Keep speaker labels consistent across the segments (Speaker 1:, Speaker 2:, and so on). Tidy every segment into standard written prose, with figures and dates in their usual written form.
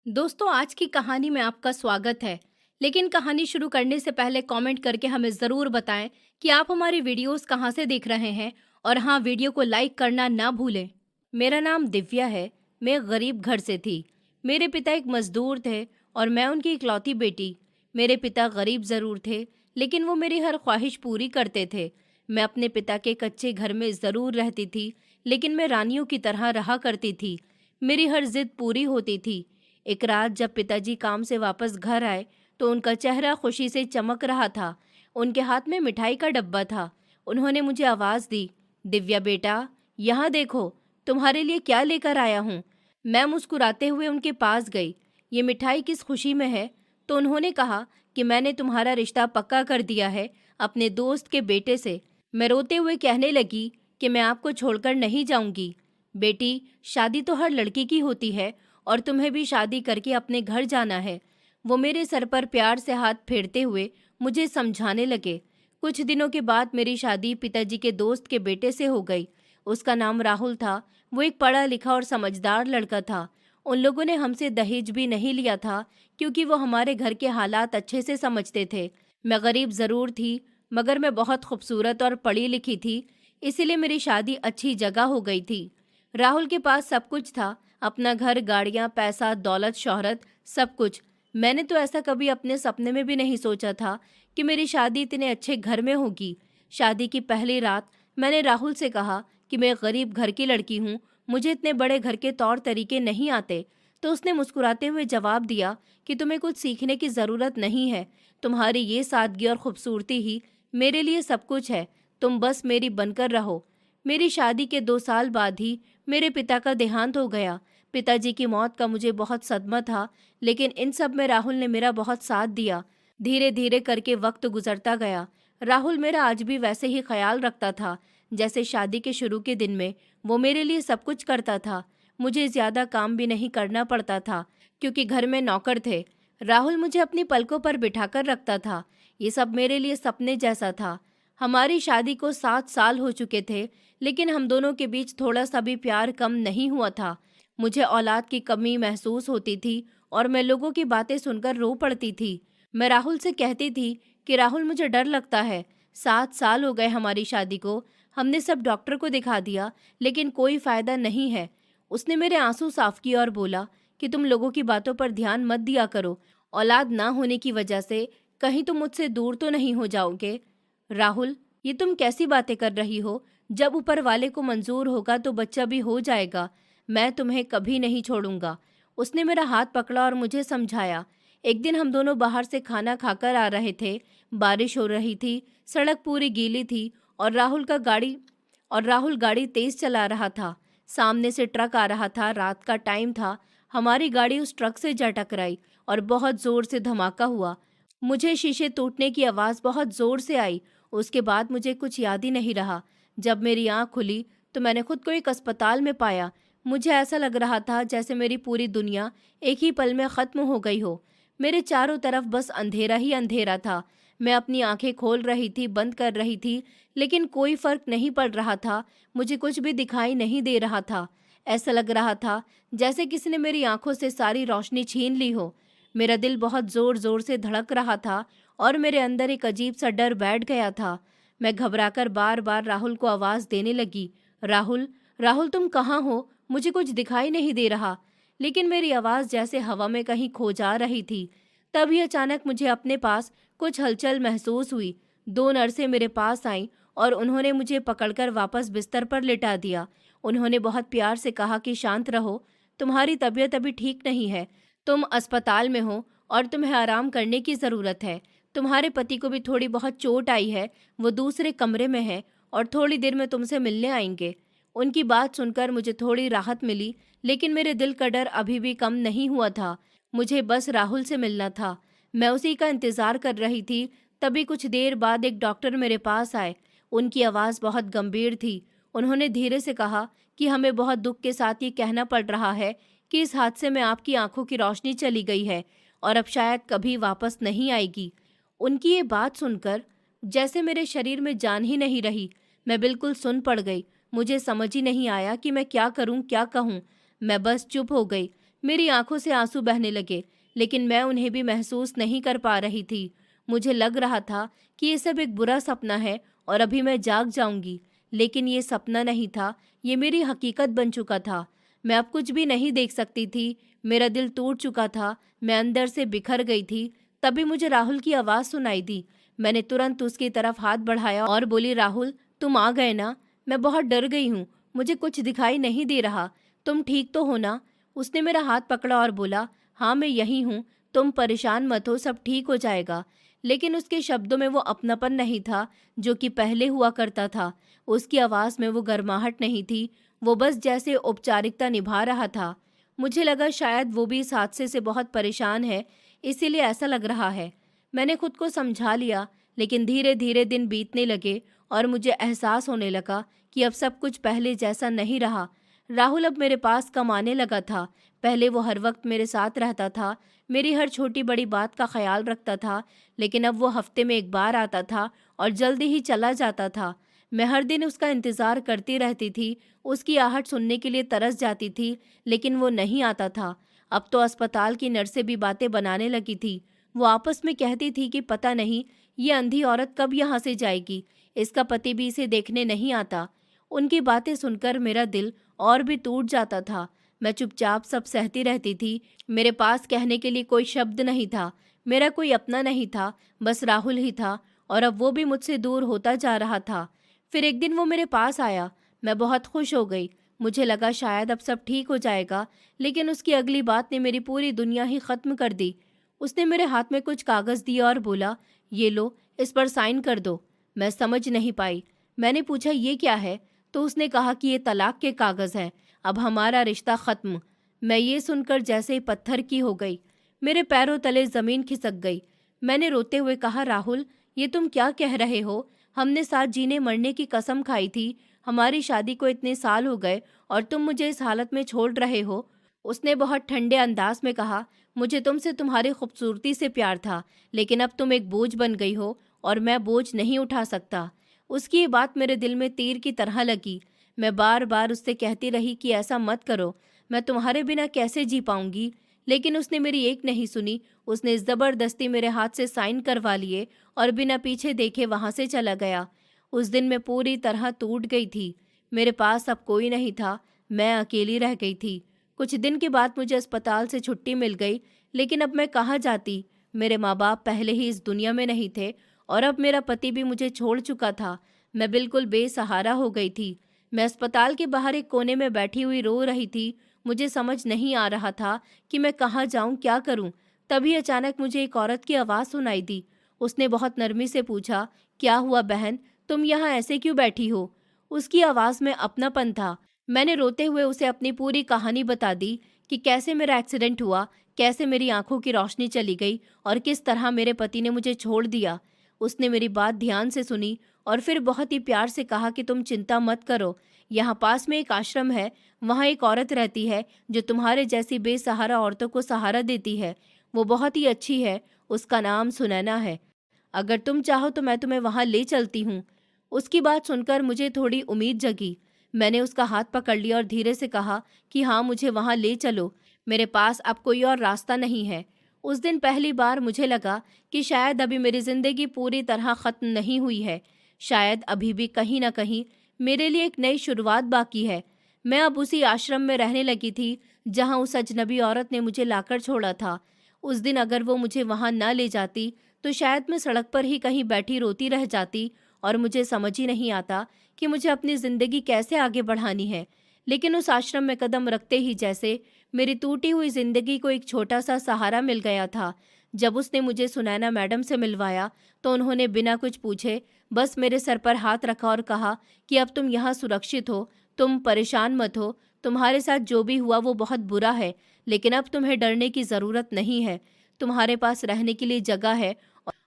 Speaker 1: दोस्तों, आज की कहानी में आपका स्वागत है। लेकिन कहानी शुरू करने से पहले कमेंट करके हमें ज़रूर बताएं कि आप हमारी वीडियोस कहाँ से देख रहे हैं। और हाँ, वीडियो को लाइक करना ना भूलें। मेरा नाम दिव्या है। मैं गरीब घर से थी। मेरे पिता एक मजदूर थे और मैं उनकी इकलौती बेटी। मेरे पिता गरीब ज़रूर थे, लेकिन वो मेरी हर ख्वाहिश पूरी करते थे। मैं अपने पिता के कच्चे घर में ज़रूर रहती थी, लेकिन मैं रानियों की तरह रहा करती थी। मेरी हर जिद पूरी होती थी। एक रात जब पिताजी काम से वापस घर आए तो उनका चेहरा खुशी से चमक रहा था। उनके हाथ में मिठाई का डब्बा था। उन्होंने मुझे आवाज़ दी, दिव्या बेटा, यहाँ देखो, तुम्हारे लिए क्या लेकर आया हूँ। मैं मुस्कुराते हुए उनके पास गई। ये मिठाई किस खुशी में है? तो उन्होंने कहा कि मैंने तुम्हारा रिश्ता पक्का कर दिया है अपने दोस्त के बेटे से। मैं रोते हुए कहने लगी कि मैं आपको छोड़कर नहीं जाऊंगी। बेटी, शादी तो हर लड़की की होती है और तुम्हें भी शादी करके अपने घर जाना है। वो मेरे सर पर प्यार से हाथ फेरते हुए मुझे समझाने लगे। कुछ दिनों के बाद मेरी शादी पिताजी के दोस्त के बेटे से हो गई। उसका नाम राहुल था। वो एक पढ़ा लिखा और समझदार लड़का था। उन लोगों ने हमसे दहेज भी नहीं लिया था, क्योंकि वो हमारे घर के हालात अच्छे से समझते थे। मैं गरीब ज़रूर थी, मगर मैं बहुत खूबसूरत और पढ़ी लिखी थी, इसीलिए मेरी शादी अच्छी जगह हो गई थी। राहुल के पास सब कुछ था, अपना घर, गाड़ियाँ, पैसा, दौलत, शोहरत, सब कुछ। मैंने तो ऐसा कभी अपने सपने में भी नहीं सोचा था कि मेरी शादी इतने अच्छे घर में होगी। शादी की पहली रात मैंने राहुल से कहा कि मैं गरीब घर की लड़की हूँ, मुझे इतने बड़े घर के तौर तरीके नहीं आते। तो उसने मुस्कुराते हुए जवाब दिया कि तुम्हें कुछ सीखने की ज़रूरत नहीं है। तुम्हारी ये सादगी और खूबसूरती ही मेरे लिए सब कुछ है। तुम बस मेरी बनकर रहो। मेरी शादी के 2 साल बाद ही मेरे पिता का देहांत हो गया। पिताजी की मौत का मुझे बहुत सदमा था, लेकिन इन सब में राहुल ने मेरा बहुत साथ दिया। धीरे धीरे करके वक्त गुजरता गया। राहुल मेरा आज भी वैसे ही ख्याल रखता था जैसे शादी के शुरू के दिन में। वो मेरे लिए सब कुछ करता था। मुझे ज़्यादा काम भी नहीं करना पड़ता था, क्योंकि घर में नौकर थे। राहुल मुझे अपनी पलकों पर बिठाकर रखता था। ये सब मेरे लिए सपने जैसा था। हमारी शादी को 7 साल हो चुके थे, लेकिन हम दोनों के बीच थोड़ा सा भी प्यार कम नहीं हुआ था। मुझे औलाद की कमी महसूस होती थी और मैं लोगों की बातें सुनकर रो पड़ती थी। मैं राहुल से कहती थी कि राहुल, मुझे डर लगता है। 7 साल हो गए हमारी शादी को। हमने सब डॉक्टर को दिखा दिया, लेकिन कोई फायदा नहीं है। उसने मेरे आंसू साफ किए और बोला कि तुम लोगों की बातों पर ध्यान मत दिया करो। औलाद ना होने की वजह से कहीं तुम मुझसे दूर तो नहीं हो जाओगे। राहुल, ये तुम कैसी बातें कर रही हो? जब ऊपर वाले को मंजूर होगा तो बच्चा भी हो जाएगा। मैं तुम्हें कभी नहीं छोड़ूंगा। उसने मेरा हाथ पकड़ा और मुझे समझाया। एक दिन हम दोनों बाहर से खाना खाकर आ रहे थे। बारिश हो रही थी, सड़क पूरी गीली थी और राहुल गाड़ी तेज चला रहा था। सामने से ट्रक आ रहा था। रात का टाइम था। हमारी गाड़ी उस ट्रक से जा टकराई और बहुत जोर से धमाका हुआ। मुझे शीशे टूटने की आवाज़ बहुत जोर से आई। उसके बाद मुझे कुछ याद ही नहीं रहा। जब मेरी आँख खुली तो मैंने खुद को एक अस्पताल में पाया। मुझे ऐसा लग रहा था जैसे मेरी पूरी दुनिया एक ही पल में ख़त्म हो गई हो। मेरे चारों तरफ बस अंधेरा ही अंधेरा था। मैं अपनी आंखें खोल रही थी, बंद कर रही थी, लेकिन कोई फ़र्क नहीं पड़ रहा था। मुझे कुछ भी दिखाई नहीं दे रहा था। ऐसा लग रहा था जैसे किसी ने मेरी आंखों से सारी रोशनी छीन ली हो। मेरा दिल बहुत ज़ोर ज़ोर से धड़क रहा था और मेरे अंदर एक अजीब सा डर बैठ गया था। मैं घबराकर बार बार राहुल को आवाज़ देने लगी, राहुल, राहुल, तुम कहाँ हो? मुझे कुछ दिखाई नहीं दे रहा। लेकिन मेरी आवाज़ जैसे हवा में कहीं खो जा रही थी। तभी अचानक मुझे अपने पास कुछ हलचल महसूस हुई। 2 नर्सें मेरे पास आईं और उन्होंने मुझे पकड़कर वापस बिस्तर पर लिटा दिया। उन्होंने बहुत प्यार से कहा कि शांत रहो, तुम्हारी तबीयत अभी ठीक नहीं है। तुम अस्पताल में हो और तुम्हें आराम करने की ज़रूरत है। तुम्हारे पति को भी थोड़ी बहुत चोट आई है। वो दूसरे कमरे में है और थोड़ी देर में तुमसे मिलने आएंगे। उनकी बात सुनकर मुझे थोड़ी राहत मिली, लेकिन मेरे दिल का डर अभी भी कम नहीं हुआ था। मुझे बस राहुल से मिलना था। मैं उसी का इंतज़ार कर रही थी। तभी कुछ देर बाद एक डॉक्टर मेरे पास आए। उनकी आवाज़ बहुत गंभीर थी। उन्होंने धीरे से कहा कि हमें बहुत दुख के साथ ये कहना पड़ रहा है कि इस हादसे में आपकी आंखों की रोशनी चली गई है और अब शायद कभी वापस नहीं आएगी। उनकी ये बात सुनकर जैसे मेरे शरीर में जान ही नहीं रही। मैं बिल्कुल सुन पड़ गई। मुझे समझ ही नहीं आया कि मैं क्या करूं, क्या कहूं। मैं बस चुप हो गई। मेरी आंखों से आंसू बहने लगे, लेकिन मैं उन्हें भी महसूस नहीं कर पा रही थी। मुझे लग रहा था कि ये सब एक बुरा सपना है और अभी मैं जाग जाऊंगी, लेकिन ये सपना नहीं था, ये मेरी हकीकत बन चुका था। मैं अब कुछ भी नहीं देख सकती थी, मेरा दिल टूट चुका था, मैं अंदर से बिखर गई थी। तभी मुझे राहुल की आवाज़ सुनाई दी। मैंने तुरंत उसकी तरफ हाथ बढ़ाया और बोली, राहुल तुम आ गए ना? मैं बहुत डर गई हूँ, मुझे कुछ दिखाई नहीं दे रहा, तुम ठीक तो हो ना? उसने मेरा हाथ पकड़ा और बोला, हाँ मैं यही हूँ, तुम परेशान मत हो, सब ठीक हो जाएगा। लेकिन उसके शब्दों में वो अपनापन नहीं था जो कि पहले हुआ करता था। उसकी आवाज़ में वो गर्माहट नहीं थी, वो बस जैसे औपचारिकता निभा रहा था। मुझे लगा शायद वो भी इस हादसे से बहुत परेशान है, इसीलिए ऐसा लग रहा है। मैंने खुद को समझा लिया, लेकिन धीरे धीरे दिन बीतने लगे और मुझे एहसास होने लगा कि अब सब कुछ पहले जैसा नहीं रहा। राहुल अब मेरे पास कम आने लगा था। पहले वो हर वक्त मेरे साथ रहता था, मेरी हर छोटी बड़ी बात का ख्याल रखता था, लेकिन अब वो हफ्ते में एक बार आता था और जल्दी ही चला जाता था। मैं हर दिन उसका इंतज़ार करती रहती थी, उसकी आहट सुनने के लिए तरस जाती थी, लेकिन वो नहीं आता था। अब तो अस्पताल की नर्सें भी बातें बनाने लगी थी। वो आपस में कहती थी कि पता नहीं ये अंधी औरत कब यहाँ से जाएगी, इसका पति भी इसे देखने नहीं आता। उनकी बातें सुनकर मेरा दिल और भी टूट जाता था। मैं चुपचाप सब सहती रहती थी। मेरे पास कहने के लिए कोई शब्द नहीं था, मेरा कोई अपना नहीं था, बस राहुल ही था, और अब वो भी मुझसे दूर होता जा रहा था। फिर एक दिन वो मेरे पास आया, मैं बहुत खुश हो गई। मुझे लगा शायद अब सब ठीक हो जाएगा, लेकिन उसकी अगली बात ने मेरी पूरी दुनिया ही खत्म कर दी। उसने मेरे हाथ में कुछ कागज़ दिए और बोला, ये लो, इस पर साइन कर दो। मैं समझ नहीं पाई। मैंने पूछा, ये क्या है? तो उसने कहा कि ये तलाक के कागज़ हैं, अब हमारा रिश्ता ख़त्म। मैं ये सुनकर जैसे ही पत्थर की हो गई, मेरे पैरों तले ज़मीन खिसक गई। मैंने रोते हुए कहा, राहुल ये तुम क्या कह रहे हो? हमने साथ जीने मरने की कसम खाई थी, हमारी शादी को इतने साल हो गए और तुम मुझे इस हालत में छोड़ रहे हो। उसने बहुत ठंडे अंदाज में कहा, मुझे तुमसे तुम्हारी खूबसूरती से प्यार था, लेकिन अब तुम एक बोझ बन गई हो और मैं बोझ नहीं उठा सकता। उसकी ये बात मेरे दिल में तीर की तरह लगी। मैं बार बार उससे कहती रही कि ऐसा मत करो, मैं तुम्हारे बिना कैसे जी पाऊंगी, लेकिन उसने मेरी एक नहीं सुनी। उसने ज़बरदस्ती मेरे हाथ से साइन करवा लिए और बिना पीछे देखे वहाँ से चला गया। उस दिन मैं पूरी तरह टूट गई थी। मेरे पास अब कोई नहीं था, मैं अकेली रह गई थी। कुछ दिन के बाद मुझे अस्पताल से छुट्टी मिल गई, लेकिन अब मैं कहाँ जाती? मेरे माँ बाप पहले ही इस दुनिया में नहीं थे और अब मेरा पति भी मुझे छोड़ चुका था। मैं बिल्कुल बेसहारा हो गई थी। मैं अस्पताल के बाहर एक कोने में बैठी हुई रो रही थी। मुझे समझ नहीं आ रहा था कि मैं कहाँ जाऊँ, क्या करूँ? तभी अचानक मुझे एक औरत की आवाज़ सुनाई दी। उसने बहुत नरमी से पूछा, क्या हुआ बहन, तुम यहाँ ऐसे क्यों बैठी हो? उसकी आवाज़ में अपनापन था। मैंने रोते हुए उसे अपनी पूरी कहानी बता दी कि कैसे मेरा एक्सीडेंट हुआ, कैसे मेरी आंखों की रोशनी चली गई और किस तरह मेरे पति ने मुझे छोड़ दिया। उसने मेरी बात ध्यान से सुनी और फिर बहुत ही प्यार से कहा कि तुम चिंता मत करो, यहाँ पास में एक आश्रम है, वहाँ एक औरत रहती है जो तुम्हारे जैसी बेसहारा औरतों को सहारा देती है। वो बहुत ही अच्छी है, उसका नाम सुनैना है। अगर तुम चाहो तो मैं तुम्हें वहाँ ले चलती हूँ। उसकी बात सुनकर मुझे थोड़ी उम्मीद जगी। मैंने उसका हाथ पकड़ लिया और धीरे से कहा कि हाँ, मुझे वहाँ ले चलो, मेरे पास अब कोई और रास्ता नहीं है। उस दिन पहली बार मुझे लगा कि शायद अभी मेरी ज़िंदगी पूरी तरह ख़त्म नहीं हुई है। शायद अभी भी कहीं ना कहीं मेरे लिए एक नई शुरुआत बाकी है। मैं अब उसी आश्रम में रहने लगी थी जहाँ उस अजनबी औरत ने मुझे लाकर छोड़ा था। उस दिन अगर वो मुझे वहाँ न ले जाती तो शायद मैं सड़क पर ही कहीं बैठी रोती रह जाती और मुझे समझ ही नहीं आता कि मुझे अपनी ज़िंदगी कैसे आगे बढ़ानी है। लेकिन उस आश्रम में कदम रखते ही जैसे मेरी टूटी हुई ज़िंदगी को एक छोटा सा सहारा मिल गया था। जब उसने मुझे सुनैना मैडम से मिलवाया तो उन्होंने बिना कुछ पूछे बस मेरे सर पर हाथ रखा और कहा कि अब तुम यहाँ सुरक्षित हो, तुम परेशान मत हो, तुम्हारे साथ जो भी हुआ वो बहुत बुरा है, लेकिन अब तुम्हें डरने की ज़रूरत नहीं है, तुम्हारे पास रहने के लिए जगह है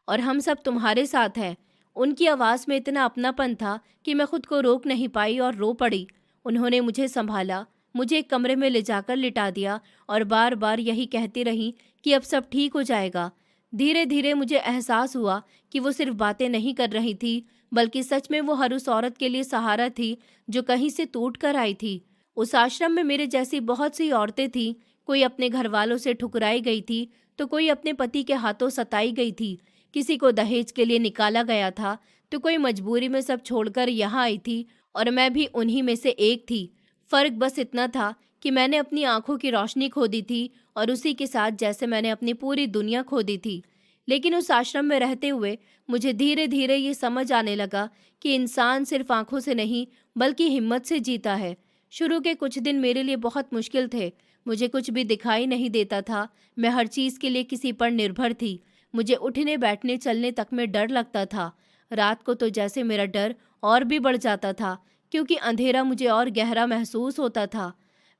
Speaker 1: और हम सब तुम्हारे साथ हैं। उनकी आवाज़ में इतना अपनापन था कि मैं खुद को रोक नहीं पाई और रो पड़ी। उन्होंने मुझे संभाला, मुझे एक कमरे में ले जाकर लिटा दिया और बार बार यही कहती रही कि अब सब ठीक हो जाएगा। धीरे धीरे मुझे एहसास हुआ कि वो सिर्फ बातें नहीं कर रही थी, बल्कि सच में वो हर उस औरत के लिए सहारा थी जो कहीं से टूट कर आई थी। उस आश्रम में मेरे जैसी बहुत सी औरतें थीं, कोई अपने घर वालों से ठुकराई गई थी, तो कोई अपने पति के हाथों सताई गई थी। किसी को दहेज के लिए निकाला गया था, तो कोई मजबूरी में सब छोड़कर यहाँ आई थी, और मैं भी उन्हीं में से एक थी। फर्क बस इतना था कि मैंने अपनी आंखों की रोशनी खो दी थी, और उसी के साथ जैसे मैंने अपनी पूरी दुनिया खो दी थी। लेकिन उस आश्रम में रहते हुए मुझे धीरे धीरे ये समझ आने लगा कि इंसान सिर्फ आंखों से नहीं बल्कि हिम्मत से जीता है। शुरू के कुछ दिन मेरे लिए बहुत मुश्किल थे। मुझे कुछ भी दिखाई नहीं देता था। मैं हर चीज़ के लिए किसी पर निर्भर थी। मुझे उठने बैठने चलने तक में डर लगता था। रात को तो जैसे मेरा डर और भी बढ़ जाता था, क्योंकि अंधेरा मुझे और गहरा महसूस होता था।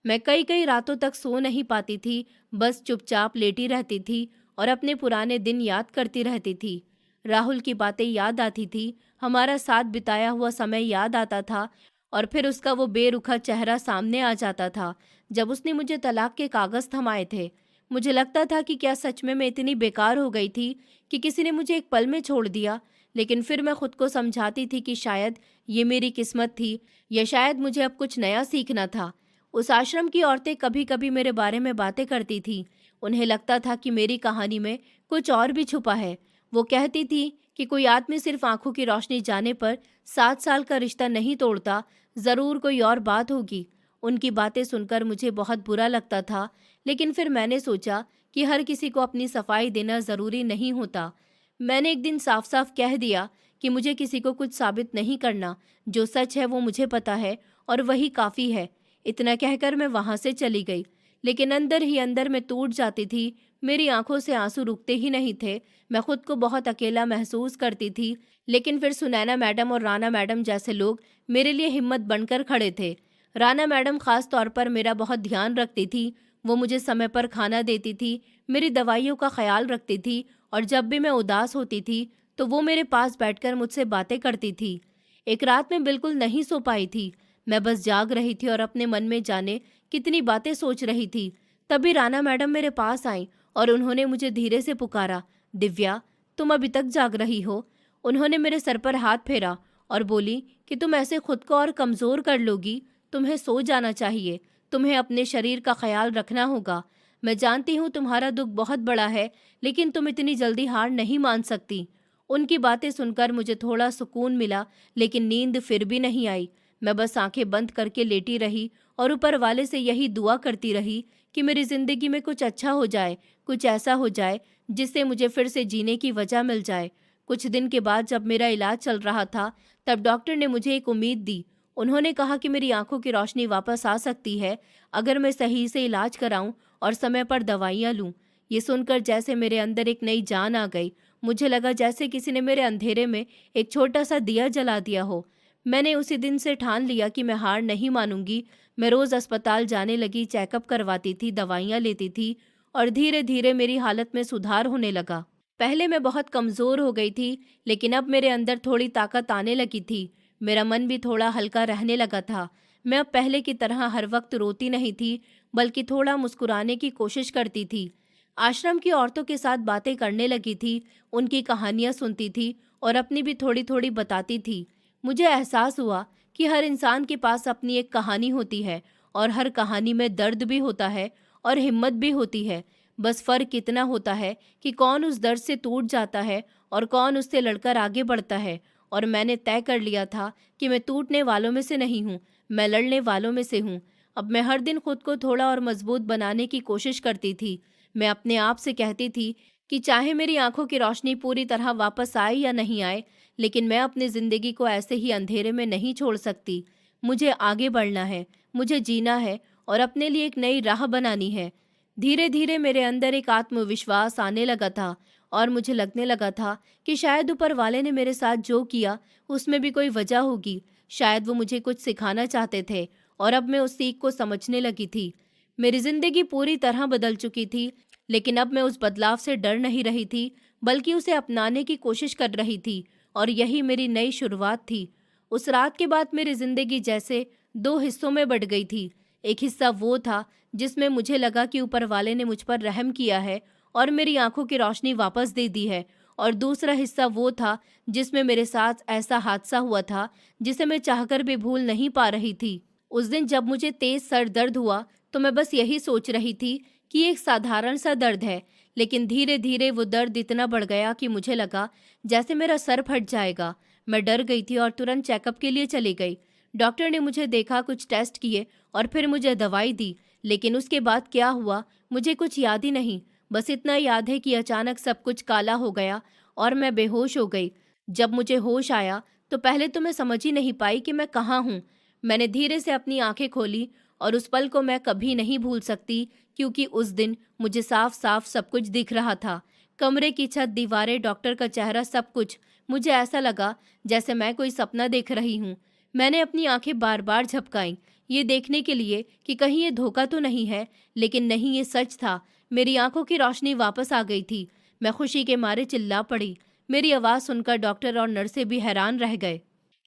Speaker 1: मैं कई कई रातों तक सो नहीं पाती थी, बस चुपचाप लेटी रहती थी और अपने पुराने दिन याद करती रहती थी। राहुल की बातें याद आती थी, हमारा साथ बिताया हुआ समय याद आता था, और फिर उसका वो बेरुखा चेहरा सामने आ जाता था जब उसने मुझे तलाक के कागज़ थमाए थे। मुझे लगता था कि क्या सच में मैं इतनी बेकार हो गई थी कि किसी ने मुझे एक पल में छोड़ दिया। लेकिन फिर मैं खुद को समझाती थी कि शायद ये मेरी किस्मत थी, या शायद मुझे अब कुछ नया सीखना था। उस आश्रम की औरतें कभी कभी मेरे बारे में बातें करती थीं। उन्हें लगता था कि मेरी कहानी में कुछ और भी छुपा है। वो कहती थी कि कोई आदमी सिर्फ आंखों की रोशनी जाने पर 7 साल का रिश्ता नहीं तोड़ता, ज़रूर कोई और बात होगी। उनकी बातें सुनकर मुझे बहुत बुरा लगता था, लेकिन फिर मैंने सोचा कि हर किसी को अपनी सफाई देना ज़रूरी नहीं होता। मैंने एक दिन साफ साफ कह दिया कि मुझे किसी को कुछ साबित नहीं करना। जो सच है वो मुझे पता है, और वही काफ़ी है। इतना कहकर मैं वहाँ से चली गई, लेकिन अंदर ही अंदर मैं टूट जाती थी। मेरी आंखों से आंसू रुकते ही नहीं थे। मैं खुद को बहुत अकेला महसूस करती थी। लेकिन फिर सुनैना मैडम और राना मैडम जैसे लोग मेरे लिए हिम्मत बनकर खड़े थे। राना मैडम खास तौर पर मेरा बहुत ध्यान रखती थी। वो मुझे समय पर खाना देती थी, मेरी दवाइयों का ख्याल रखती थी, और जब भी मैं उदास होती थी तो वो मेरे पास बैठकर मुझसे बातें करती थी। एक रात में बिल्कुल नहीं सो पाई थी। मैं बस जाग रही थी और अपने मन में जाने कितनी बातें सोच रही थी। तभी राना मैडम मेरे पास आई और उन्होंने मुझे धीरे से पुकारा, दिव्या, तुम अभी तक जाग रही हो? उन्होंने मेरे सर पर हाथ फेरा और बोली कि तुम ऐसे खुद को और कमज़ोर कर लोगी। तुम्हें सो जाना चाहिए। तुम्हें अपने शरीर का ख्याल रखना होगा। मैं जानती हूँ तुम्हारा दुख बहुत बड़ा है, लेकिन तुम इतनी जल्दी हार नहीं मान सकती। उनकी बातें सुनकर मुझे थोड़ा सुकून मिला, लेकिन नींद फिर भी नहीं आई। मैं बस आंखें बंद करके लेटी रही और ऊपर वाले से यही दुआ करती रही कि मेरी ज़िंदगी में कुछ अच्छा हो जाए, कुछ ऐसा हो जाए जिससे मुझे फिर से जीने की वजह मिल जाए। कुछ दिन के बाद जब मेरा इलाज चल रहा था, तब डॉक्टर ने मुझे एक उम्मीद दी। उन्होंने कहा कि मेरी आंखों की रोशनी वापस आ सकती है अगर मैं सही से इलाज कराऊं और समय पर दवाइयाँ लूं। ये सुनकर जैसे मेरे अंदर एक नई जान आ गई। मुझे लगा जैसे किसी ने मेरे अंधेरे में एक छोटा सा दिया जला दिया हो। मैंने उसी दिन से ठान लिया कि मैं हार नहीं मानूंगी। मैं रोज़ अस्पताल जाने लगी, चेकअप करवाती थी, दवाइयाँ लेती थी, और धीरे धीरे मेरी हालत में सुधार होने लगा। पहले मैं बहुत कमज़ोर हो गई थी, लेकिन अब मेरे अंदर थोड़ी ताकत आने लगी थी। मेरा मन भी थोड़ा हल्का रहने लगा था। मैं अब पहले की तरह हर वक्त रोती नहीं थी, बल्कि थोड़ा मुस्कुराने की कोशिश करती थी। आश्रम की औरतों के साथ बातें करने लगी थी, उनकी कहानियाँ सुनती थी और अपनी भी थोड़ी थोड़ी बताती थी। मुझे एहसास हुआ कि हर इंसान के पास अपनी एक कहानी होती है, और हर कहानी में दर्द भी होता है और हिम्मत भी होती है। बस फ़र्क इतना होता है कि कौन उस दर्द से टूट जाता है और कौन उससे लड़कर आगे बढ़ता है। और मैंने तय कर लिया था कि मैं टूटने वालों में से नहीं हूँ, मैं लड़ने वालों में से हूँ। अब मैं हर दिन खुद को थोड़ा और मजबूत बनाने की कोशिश करती थी। मैं अपने आप से कहती थी कि चाहे मेरी आंखों की रोशनी पूरी तरह वापस आए या नहीं आए, लेकिन मैं अपनी ज़िंदगी को ऐसे ही अंधेरे में नहीं छोड़ सकती। मुझे आगे बढ़ना है, मुझे जीना है और अपने लिए एक नई राह बनानी है। धीरे धीरे मेरे अंदर एक आत्मविश्वास आने लगा था, और मुझे लगने लगा था कि शायद ऊपर वाले ने मेरे साथ जो किया उसमें भी कोई वजह होगी। शायद वो मुझे कुछ सिखाना चाहते थे, और अब मैं उस सीख को समझने लगी थी। मेरी ज़िंदगी पूरी तरह बदल चुकी थी, लेकिन अब मैं उस बदलाव से डर नहीं रही थी, बल्कि उसे अपनाने की कोशिश कर रही थी, और यही मेरी नई शुरुआत थी। उस रात के बाद मेरी ज़िंदगी जैसे दो हिस्सों में बँट गई थी। एक हिस्सा वो था जिसमें मुझे लगा कि ऊपर वाले ने मुझ पर रहम किया है और मेरी आंखों की रोशनी वापस दे दी है, और दूसरा हिस्सा वो था जिसमें मेरे साथ ऐसा हादसा हुआ था जिसे मैं चाहकर भी भूल नहीं पा रही थी। उस दिन जब मुझे तेज सर दर्द हुआ, तो मैं बस यही सोच रही थी कि एक साधारण सा दर्द है, लेकिन धीरे धीरे वो दर्द इतना बढ़ गया कि मुझे लगा जैसे मेरा सर फट जाएगा। मैं डर गई थी और तुरंत चेकअप के लिए चली गई। डॉक्टर ने मुझे देखा, कुछ टेस्ट किए और फिर मुझे दवाई दी, लेकिन उसके बाद क्या हुआ मुझे कुछ याद ही नहीं। बस इतना याद है कि अचानक सब कुछ काला हो गया और मैं बेहोश हो गई। जब मुझे होश आया तो पहले तो मैं समझ ही नहीं पाई कि मैं कहाँ हूँ। मैंने धीरे से अपनी आंखें खोली और उस पल को मैं कभी नहीं भूल सकती, क्योंकि उस दिन मुझे साफ साफ सब कुछ दिख रहा था। कमरे की छत, दीवारें, डॉक्टर का चेहरा, सब कुछ। मुझे ऐसा लगा जैसे मैं कोई सपना देख रही हूँ। मैंने अपनी आंखें बार बार झपकाईं, ये देखने के लिए कि कहीं ये धोखा तो नहीं है, लेकिन नहीं, ये सच था। मेरी आंखों की रोशनी वापस आ गई थी। मैं खुशी के मारे चिल्ला पड़ी। मेरी आवाज़ सुनकर डॉक्टर और नर्सें भी हैरान रह गए,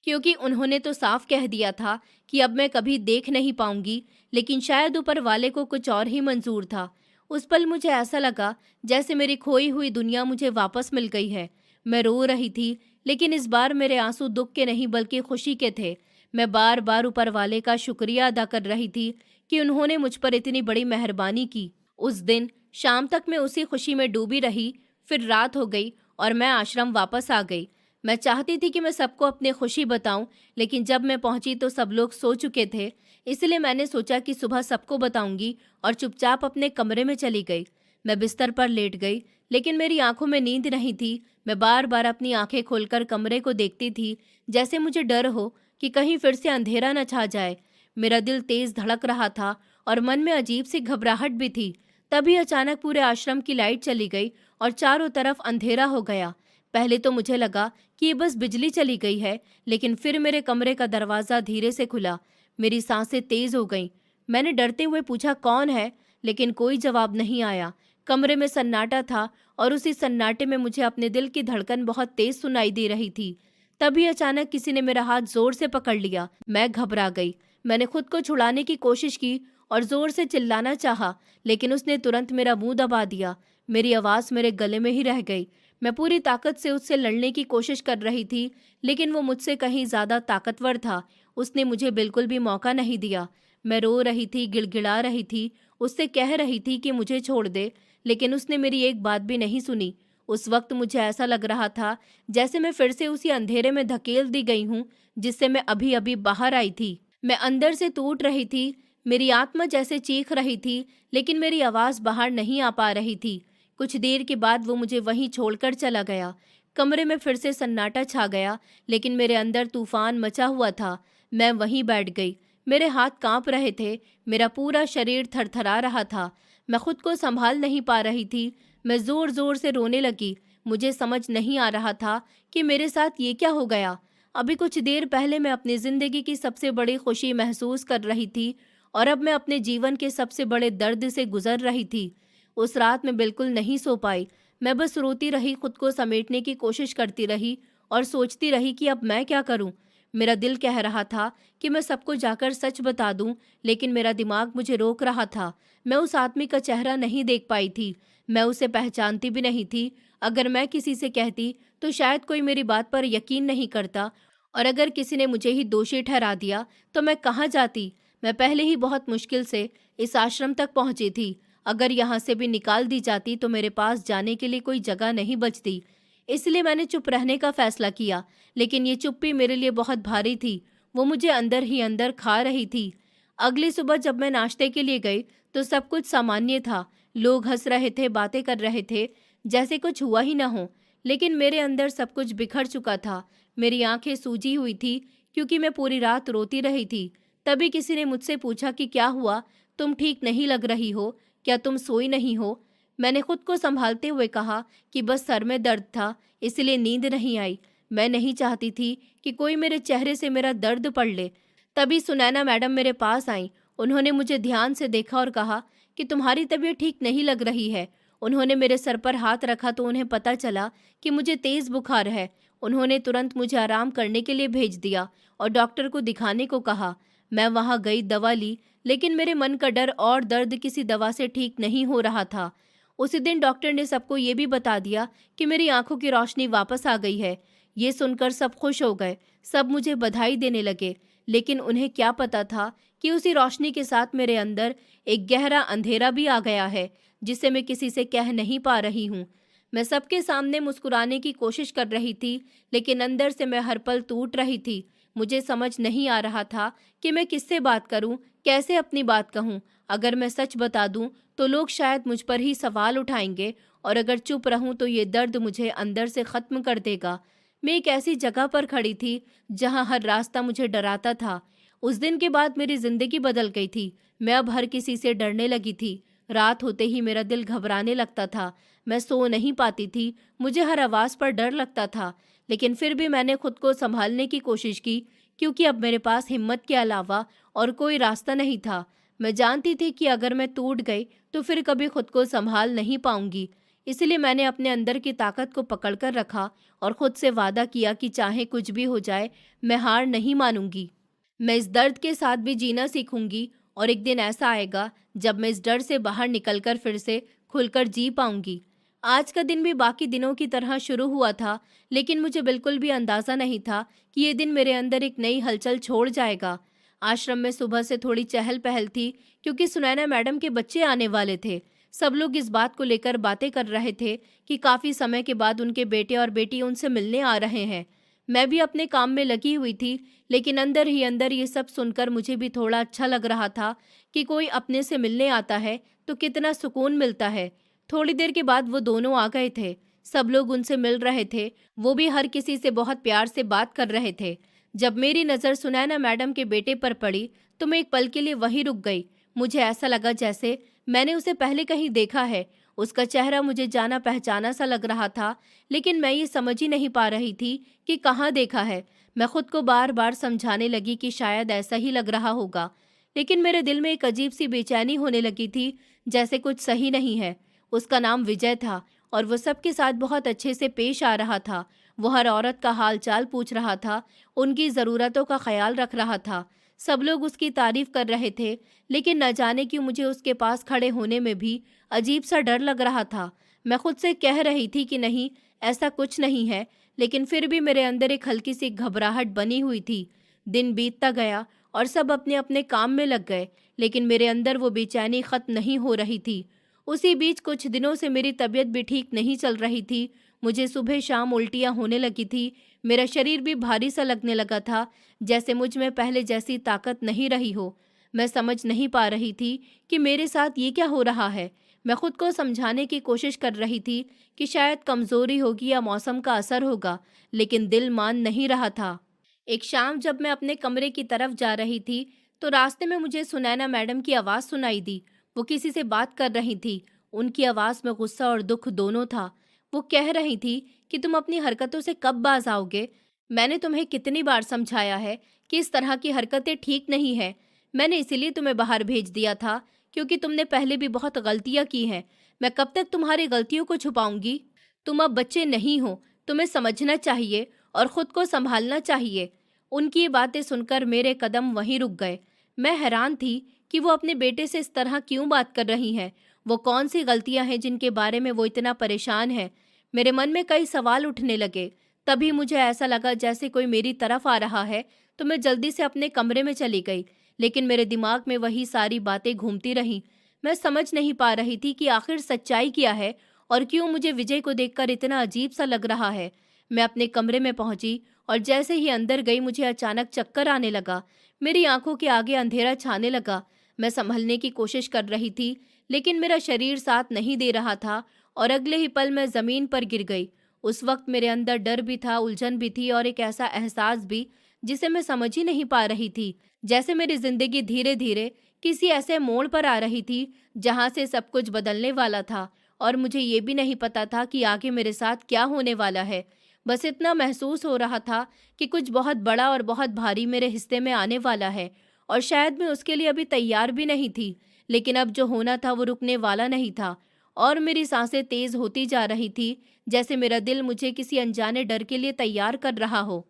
Speaker 1: क्योंकि उन्होंने तो साफ कह दिया था कि अब मैं कभी देख नहीं पाऊंगी, लेकिन शायद ऊपर वाले को कुछ और ही मंजूर था। उस पल मुझे ऐसा लगा जैसे मेरी खोई हुई दुनिया मुझे वापस मिल गई है। मैं रो रही थी, लेकिन इस बार मेरे आंसू दुख के नहीं बल्कि खुशी के थे। मैं बार बार ऊपर वाले का शुक्रिया अदा कर रही थी कि उन्होंने मुझ पर इतनी बड़ी मेहरबानी की। उस दिन शाम तक मैं उसी खुशी में डूबी रही। फिर रात हो गई और मैं आश्रम वापस आ गई। मैं चाहती थी कि मैं सबको अपनी खुशी बताऊं, लेकिन जब मैं पहुंची तो सब लोग सो चुके थे। इसलिए मैंने सोचा कि सुबह सबको बताऊंगी और चुपचाप अपने कमरे में चली गई। मैं बिस्तर पर लेट गई, लेकिन मेरी आंखों में नींद नहीं थी। मैं बार बार अपनी आंखें खोलकर कमरे को देखती थी, जैसे मुझे डर हो कि कहीं फिर से अंधेरा न छा जाए। मेरा दिल तेज धड़क रहा था और मन में अजीब सी घबराहट भी थी। तभी अचानक पूरे आश्रम की लाइट चली गई और चारों तरफ अंधेरा हो गया। पहले तो मुझे लगा कि ये बस बिजली चली गई है, लेकिन फिर मेरे कमरे का दरवाज़ा धीरे से खुला। मेरी सांसें तेज हो गईं। मैंने डरते हुए पूछा, कौन है? लेकिन कोई जवाब नहीं आया। कमरे में सन्नाटा था और उसी सन्नाटे में मुझे अपने दिल की धड़कन बहुत तेज सुनाई दे रही थी। तभी अचानक किसी ने मेरा हाथ जोर से पकड़ लिया। मैं घबरा गई। मैंने खुद को छुड़ाने की कोशिश की और जोर से चिल्लाना चाहा, लेकिन उसने तुरंत मेरा मुंह दबा दिया। मेरी आवाज़ मेरे गले में ही रह गई। मैं पूरी ताकत से उससे लड़ने की कोशिश कर रही थी, लेकिन वो मुझसे कहीं ज़्यादा ताकतवर था। उसने मुझे बिल्कुल भी मौका नहीं दिया। मैं रो रही थी, गिड़गिड़ा रही थी, उससे कह रही थी कि मुझे छोड़ दे, लेकिन उसने मेरी एक बात भी नहीं सुनी। उस वक्त मुझे ऐसा लग रहा था जैसे मैं फिर से उसी अंधेरे में धकेल दी गई हूँ जिससे मैं अभी अभी बाहर आई थी। मैं अंदर से टूट रही थी। मेरी आत्मा जैसे चीख रही थी, लेकिन मेरी आवाज़ बाहर नहीं आ पा रही थी। कुछ देर के बाद वो मुझे वहीं छोड़कर चला गया। कमरे में फिर से सन्नाटा छा गया, लेकिन मेरे अंदर तूफान मचा हुआ था। मैं वहीं बैठ गई। मेरे हाथ कांप रहे थे, मेरा पूरा शरीर थरथरा रहा था। मैं खुद को संभाल नहीं पा रही थी। मैं जोर जोर से रोने लगी। मुझे समझ नहीं आ रहा था कि मेरे साथ ये क्या हो गया। अभी कुछ देर पहले मैं अपनी ज़िंदगी की सबसे बड़ी खुशी महसूस कर रही थी और अब मैं अपने जीवन के सबसे बड़े दर्द से गुजर रही थी। उस रात मैं बिल्कुल नहीं सो पाई। मैं बस रोती रही, खुद को समेटने की कोशिश करती रही और सोचती रही कि अब मैं क्या करूं। मेरा दिल कह रहा था कि मैं सबको जाकर सच बता दूं, लेकिन मेरा दिमाग मुझे रोक रहा था। मैं उस आदमी का चेहरा नहीं देख पाई थी। मैं उसे पहचानती भी नहीं थी। अगर मैं किसी से कहती तो शायद कोई मेरी बात पर यकीन नहीं करता, और अगर किसी ने मुझे ही दोषी ठहरा दिया तो मैं कहाँ जाती। मैं पहले ही बहुत मुश्किल से इस आश्रम तक पहुंची थी। अगर यहाँ से भी निकाल दी जाती तो मेरे पास जाने के लिए कोई जगह नहीं बचती। इसलिए मैंने चुप रहने का फैसला किया, लेकिन ये चुप्पी मेरे लिए बहुत भारी थी। वो मुझे अंदर ही अंदर खा रही थी। अगली सुबह जब मैं नाश्ते के लिए गई तो सब कुछ सामान्य था। लोग हंस रहे थे, बातें कर रहे थे, जैसे कुछ हुआ ही ना हो। लेकिन मेरे अंदर सब कुछ बिखर चुका था। मेरी आंखें सूजी हुई थी क्योंकि मैं पूरी रात रोती रही थी। तभी किसी ने मुझसे पूछा कि क्या हुआ, तुम ठीक नहीं लग रही हो, क्या तुम सोई नहीं हो? मैंने खुद को संभालते हुए कहा कि बस सर में दर्द था, इसलिए नींद नहीं आई। मैं नहीं चाहती थी कि कोई मेरे चेहरे से मेरा दर्द पढ़ ले। तभी सुनैना मैडम मेरे पास आईं। उन्होंने मुझे ध्यान से देखा और कहा कि तुम्हारी तबीयत ठीक नहीं लग रही है। उन्होंने मेरे सर पर हाथ रखा तो उन्हें पता चला कि मुझे तेज़ बुखार है। उन्होंने तुरंत मुझे आराम करने के लिए भेज दिया और डॉक्टर को दिखाने को कहा। मैं वहाँ गई, दवा ली, लेकिन मेरे मन का डर और दर्द किसी दवा से ठीक नहीं हो रहा था। उसी दिन डॉक्टर ने सबको ये भी बता दिया कि मेरी आंखों की रोशनी वापस आ गई है। ये सुनकर सब खुश हो गए। सब मुझे बधाई देने लगे। लेकिन उन्हें क्या पता था कि उसी रोशनी के साथ मेरे अंदर एक गहरा अंधेरा भी आ गया है, जिसे मैं किसी से कह नहीं पा रही हूँ। मैं सबके सामने मुस्कुराने की कोशिश कर रही थी, लेकिन अंदर से मैं हर पल टूट रही थी। मुझे समझ नहीं आ रहा था कि मैं किससे बात करूं, कैसे अपनी बात कहूं। अगर मैं सच बता दूं तो लोग शायद मुझ पर ही सवाल उठाएंगे, और अगर चुप रहूं तो ये दर्द मुझे अंदर से ख़त्म कर देगा। मैं एक ऐसी जगह पर खड़ी थी जहां हर रास्ता मुझे डराता था। उस दिन के बाद मेरी ज़िंदगी बदल गई थी। मैं अब हर किसी से डरने लगी थी। रात होते ही मेरा दिल घबराने लगता था। मैं सो नहीं पाती थी। मुझे हर आवाज़ पर डर लगता था, लेकिन फिर भी मैंने खुद को संभालने की कोशिश की, क्योंकि अब मेरे पास हिम्मत के अलावा और कोई रास्ता नहीं था। मैं जानती थी कि अगर मैं टूट गई तो फिर कभी खुद को संभाल नहीं पाऊंगी। इसलिए मैंने अपने अंदर की ताकत को पकड़कर रखा और खुद से वादा किया कि चाहे कुछ भी हो जाए, मैं हार नहीं मानूंगी। मैं इस दर्द के साथ भी जीना सीखूंगी, और एक दिन ऐसा आएगा जब मैं इस डर से बाहर निकलकर फिर से खुलकर जी पाऊंगी। आज का दिन भी बाकी दिनों की तरह शुरू हुआ था, लेकिन मुझे बिल्कुल भी अंदाज़ा नहीं था कि ये दिन मेरे अंदर एक नई हलचल छोड़ जाएगा। आश्रम में सुबह से थोड़ी चहल पहल थी, क्योंकि सुनैना मैडम के बच्चे आने वाले थे। सब लोग इस बात को लेकर बातें कर रहे थे कि काफ़ी समय के बाद उनके बेटे और बेटी उनसे मिलने आ रहे हैं। मैं भी अपने काम में लगी हुई थी, लेकिन अंदर ही अंदर ये सब सुनकर मुझे भी थोड़ा अच्छा लग रहा था कि कोई अपने से मिलने आता है तो कितना सुकून मिलता है। थोड़ी देर के बाद वो दोनों आ गए थे। सब लोग उनसे मिल रहे थे। वो भी हर किसी से बहुत प्यार से बात कर रहे थे। जब मेरी नज़र सुनैना मैडम के बेटे पर पड़ी तो मैं एक पल के लिए वहीं रुक गई। मुझे ऐसा लगा जैसे मैंने उसे पहले कहीं देखा है। उसका चेहरा मुझे जाना पहचाना सा लग रहा था, लेकिन मैं ये समझ ही नहीं पा रही थी कि कहाँ देखा है। मैं खुद को बार बार समझाने लगी कि शायद ऐसा ही लग रहा होगा, लेकिन मेरे दिल में एक अजीब सी बेचैनी होने लगी थी, जैसे कुछ सही नहीं है। उसका नाम विजय था, और वो सबके साथ बहुत अच्छे से पेश आ रहा था। वो हर औरत का हाल चाल पूछ रहा था, उनकी ज़रूरतों का ख्याल रख रहा था। सब लोग उसकी तारीफ कर रहे थे, लेकिन न जाने क्यों मुझे उसके पास खड़े होने में भी अजीब सा डर लग रहा था। मैं खुद से कह रही थी कि नहीं, ऐसा कुछ नहीं है, लेकिन फिर भी मेरे अंदर एक हल्की सी घबराहट बनी हुई थी। दिन बीतता गया और सब अपने अपने काम में लग गए, लेकिन मेरे अंदर वो बेचैनी ख़त्म नहीं हो रही थी। उसी बीच कुछ दिनों से मेरी तबीयत भी ठीक नहीं चल रही थी। मुझे सुबह शाम उल्टियाँ होने लगी थी। मेरा शरीर भी भारी सा लगने लगा था, जैसे मुझ में पहले जैसी ताकत नहीं रही हो। मैं समझ नहीं पा रही थी कि मेरे साथ ये क्या हो रहा है। मैं खुद को समझाने की कोशिश कर रही थी कि शायद कमज़ोरी होगी या मौसम का असर होगा, लेकिन दिल मान नहीं रहा था। एक शाम जब मैं अपने कमरे की तरफ जा रही थी, तो रास्ते में मुझे सुनैना मैडम की आवाज़ सुनाई दी। वो किसी से बात कर रही थी। उनकी आवाज़ में गुस्सा और दुख दोनों था। वो कह रही थी कि तुम अपनी हरकतों से कब बाज आओगे? मैंने तुम्हें कितनी बार समझाया है कि इस तरह की हरकतें ठीक नहीं है। मैंने इसीलिए तुम्हें बाहर भेज दिया था, क्योंकि तुमने पहले भी बहुत गलतियां की हैं। मैं कब तक तुम्हारी गलतियों को छुपाऊंगी? तुम अब बच्चे नहीं हो, तुम्हें समझना चाहिए और खुद को संभालना चाहिए। उनकी ये बातें सुनकर मेरे कदम वहीं रुक गए। मैं हैरान थी कि वो अपने बेटे से इस तरह क्यों बात कर रही हैं। वो कौन सी गलतियां हैं जिनके बारे में वो इतना परेशान है? मेरे मन में कई सवाल उठने लगे। तभी मुझे ऐसा लगा जैसे कोई मेरी तरफ आ रहा है, तो मैं जल्दी से अपने कमरे में चली गई। लेकिन मेरे दिमाग में वही सारी बातें घूमती रहीं। मैं समझ नहीं पा रही थी कि आखिर सच्चाई क्या है, और क्यों मुझे विजय को देखकर इतना अजीब सा लग रहा है। मैं अपने कमरे में पहुंची, और जैसे ही अंदर गई मुझे अचानक चक्कर आने लगा। मेरी आंखों के आगे अंधेरा छाने लगा। मैं संभलने की कोशिश कर रही थी, लेकिन मेरा शरीर साथ नहीं दे रहा था, और अगले ही पल मैं ज़मीन पर गिर गई। उस वक्त मेरे अंदर डर भी था, उलझन भी थी, और एक ऐसा एहसास भी जिसे मैं समझ ही नहीं पा रही थी। जैसे मेरी ज़िंदगी धीरे धीरे किसी ऐसे मोड़ पर आ रही थी जहाँ से सब कुछ बदलने वाला था, और मुझे ये भी नहीं पता था कि आगे मेरे साथ क्या होने वाला है। बस इतना महसूस हो रहा था कि कुछ बहुत बड़ा और बहुत भारी मेरे हिस्से में आने वाला है, और शायद मैं उसके लिए अभी तैयार भी नहीं थी। लेकिन अब जो होना था वो रुकने वाला नहीं था, और मेरी सांसें तेज़ होती जा रही थी, जैसे मेरा दिल मुझे किसी अनजाने डर के लिए तैयार कर रहा हो।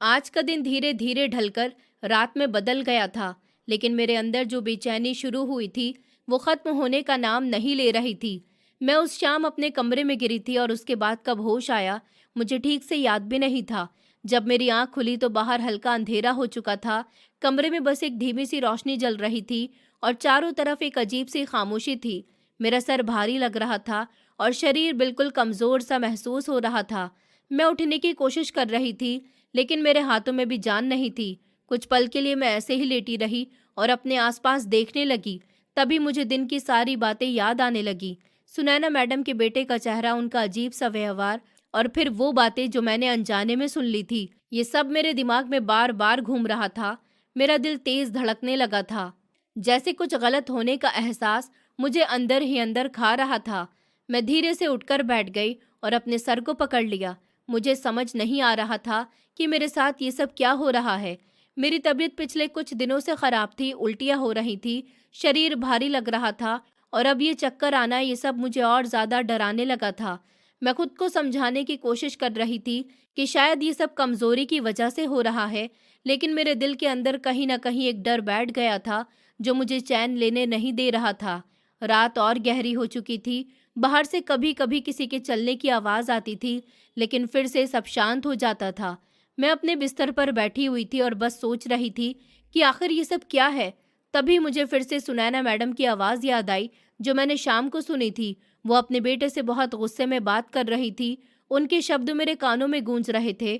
Speaker 1: आज का दिन धीरे धीरे ढलकर रात में बदल गया था, लेकिन मेरे अंदर जो बेचैनी शुरू हुई थी वो ख़त्म होने का नाम नहीं ले रही थी। मैं उस शाम अपने कमरे में गिरी थी, और उसके बाद कब होश आया मुझे ठीक से याद भी नहीं था। जब मेरी आंख खुली तो बाहर हल्का अंधेरा हो चुका था। कमरे में बस एक धीमी सी रोशनी जल रही थी और चारों तरफ एक अजीब सी खामोशी थी। मेरा सर भारी लग रहा था और शरीर बिल्कुल कमजोर सा महसूस हो रहा था। मैं उठने की कोशिश कर रही थी, लेकिन मेरे हाथों में भी जान नहीं थी। कुछ पल के लिए मैं ऐसे ही लेटी रही और अपने आसपास देखने लगी। तभी मुझे दिन की सारी बातें याद आने लगी। सुनैना मैडम के बेटे का चेहरा, उनका अजीब सा व्यवहार और फिर वो बातें जो मैंने अनजाने में सुन ली थी। ये सब मेरे दिमाग में बार बार घूम रहा था। मेरा दिल तेज धड़कने लगा था, जैसे कुछ गलत होने का एहसास मुझे अंदर ही अंदर खा रहा था। मैं धीरे से उठकर बैठ गई और अपने सर को पकड़ लिया। मुझे समझ नहीं आ रहा था कि मेरे साथ ये सब क्या हो रहा है। मेरी तबीयत पिछले कुछ दिनों से खराब थी, उल्टियाँ हो रही थी, शरीर भारी लग रहा था और अब ये चक्कर आना, ये सब मुझे और ज़्यादा डराने लगा था। मैं खुद को समझाने की कोशिश कर रही थी कि शायद ये सब कमज़ोरी की वजह से हो रहा है, लेकिन मेरे दिल के अंदर कहीं ना कहीं एक डर बैठ गया था जो मुझे चैन लेने नहीं दे रहा था। रात और गहरी हो चुकी थी। बाहर से कभी कभी किसी के चलने की आवाज़ आती थी, लेकिन फिर से सब शांत हो जाता था। मैं अपने बिस्तर पर बैठी हुई थी और बस सोच रही थी कि आखिर ये सब क्या है। तभी मुझे फिर से सुनैना मैडम की आवाज़ याद आई, जो मैंने शाम को सुनी थी। वो अपने बेटे से बहुत गुस्से में बात कर रही थी। उनके शब्द मेरे कानों में गूंज रहे थे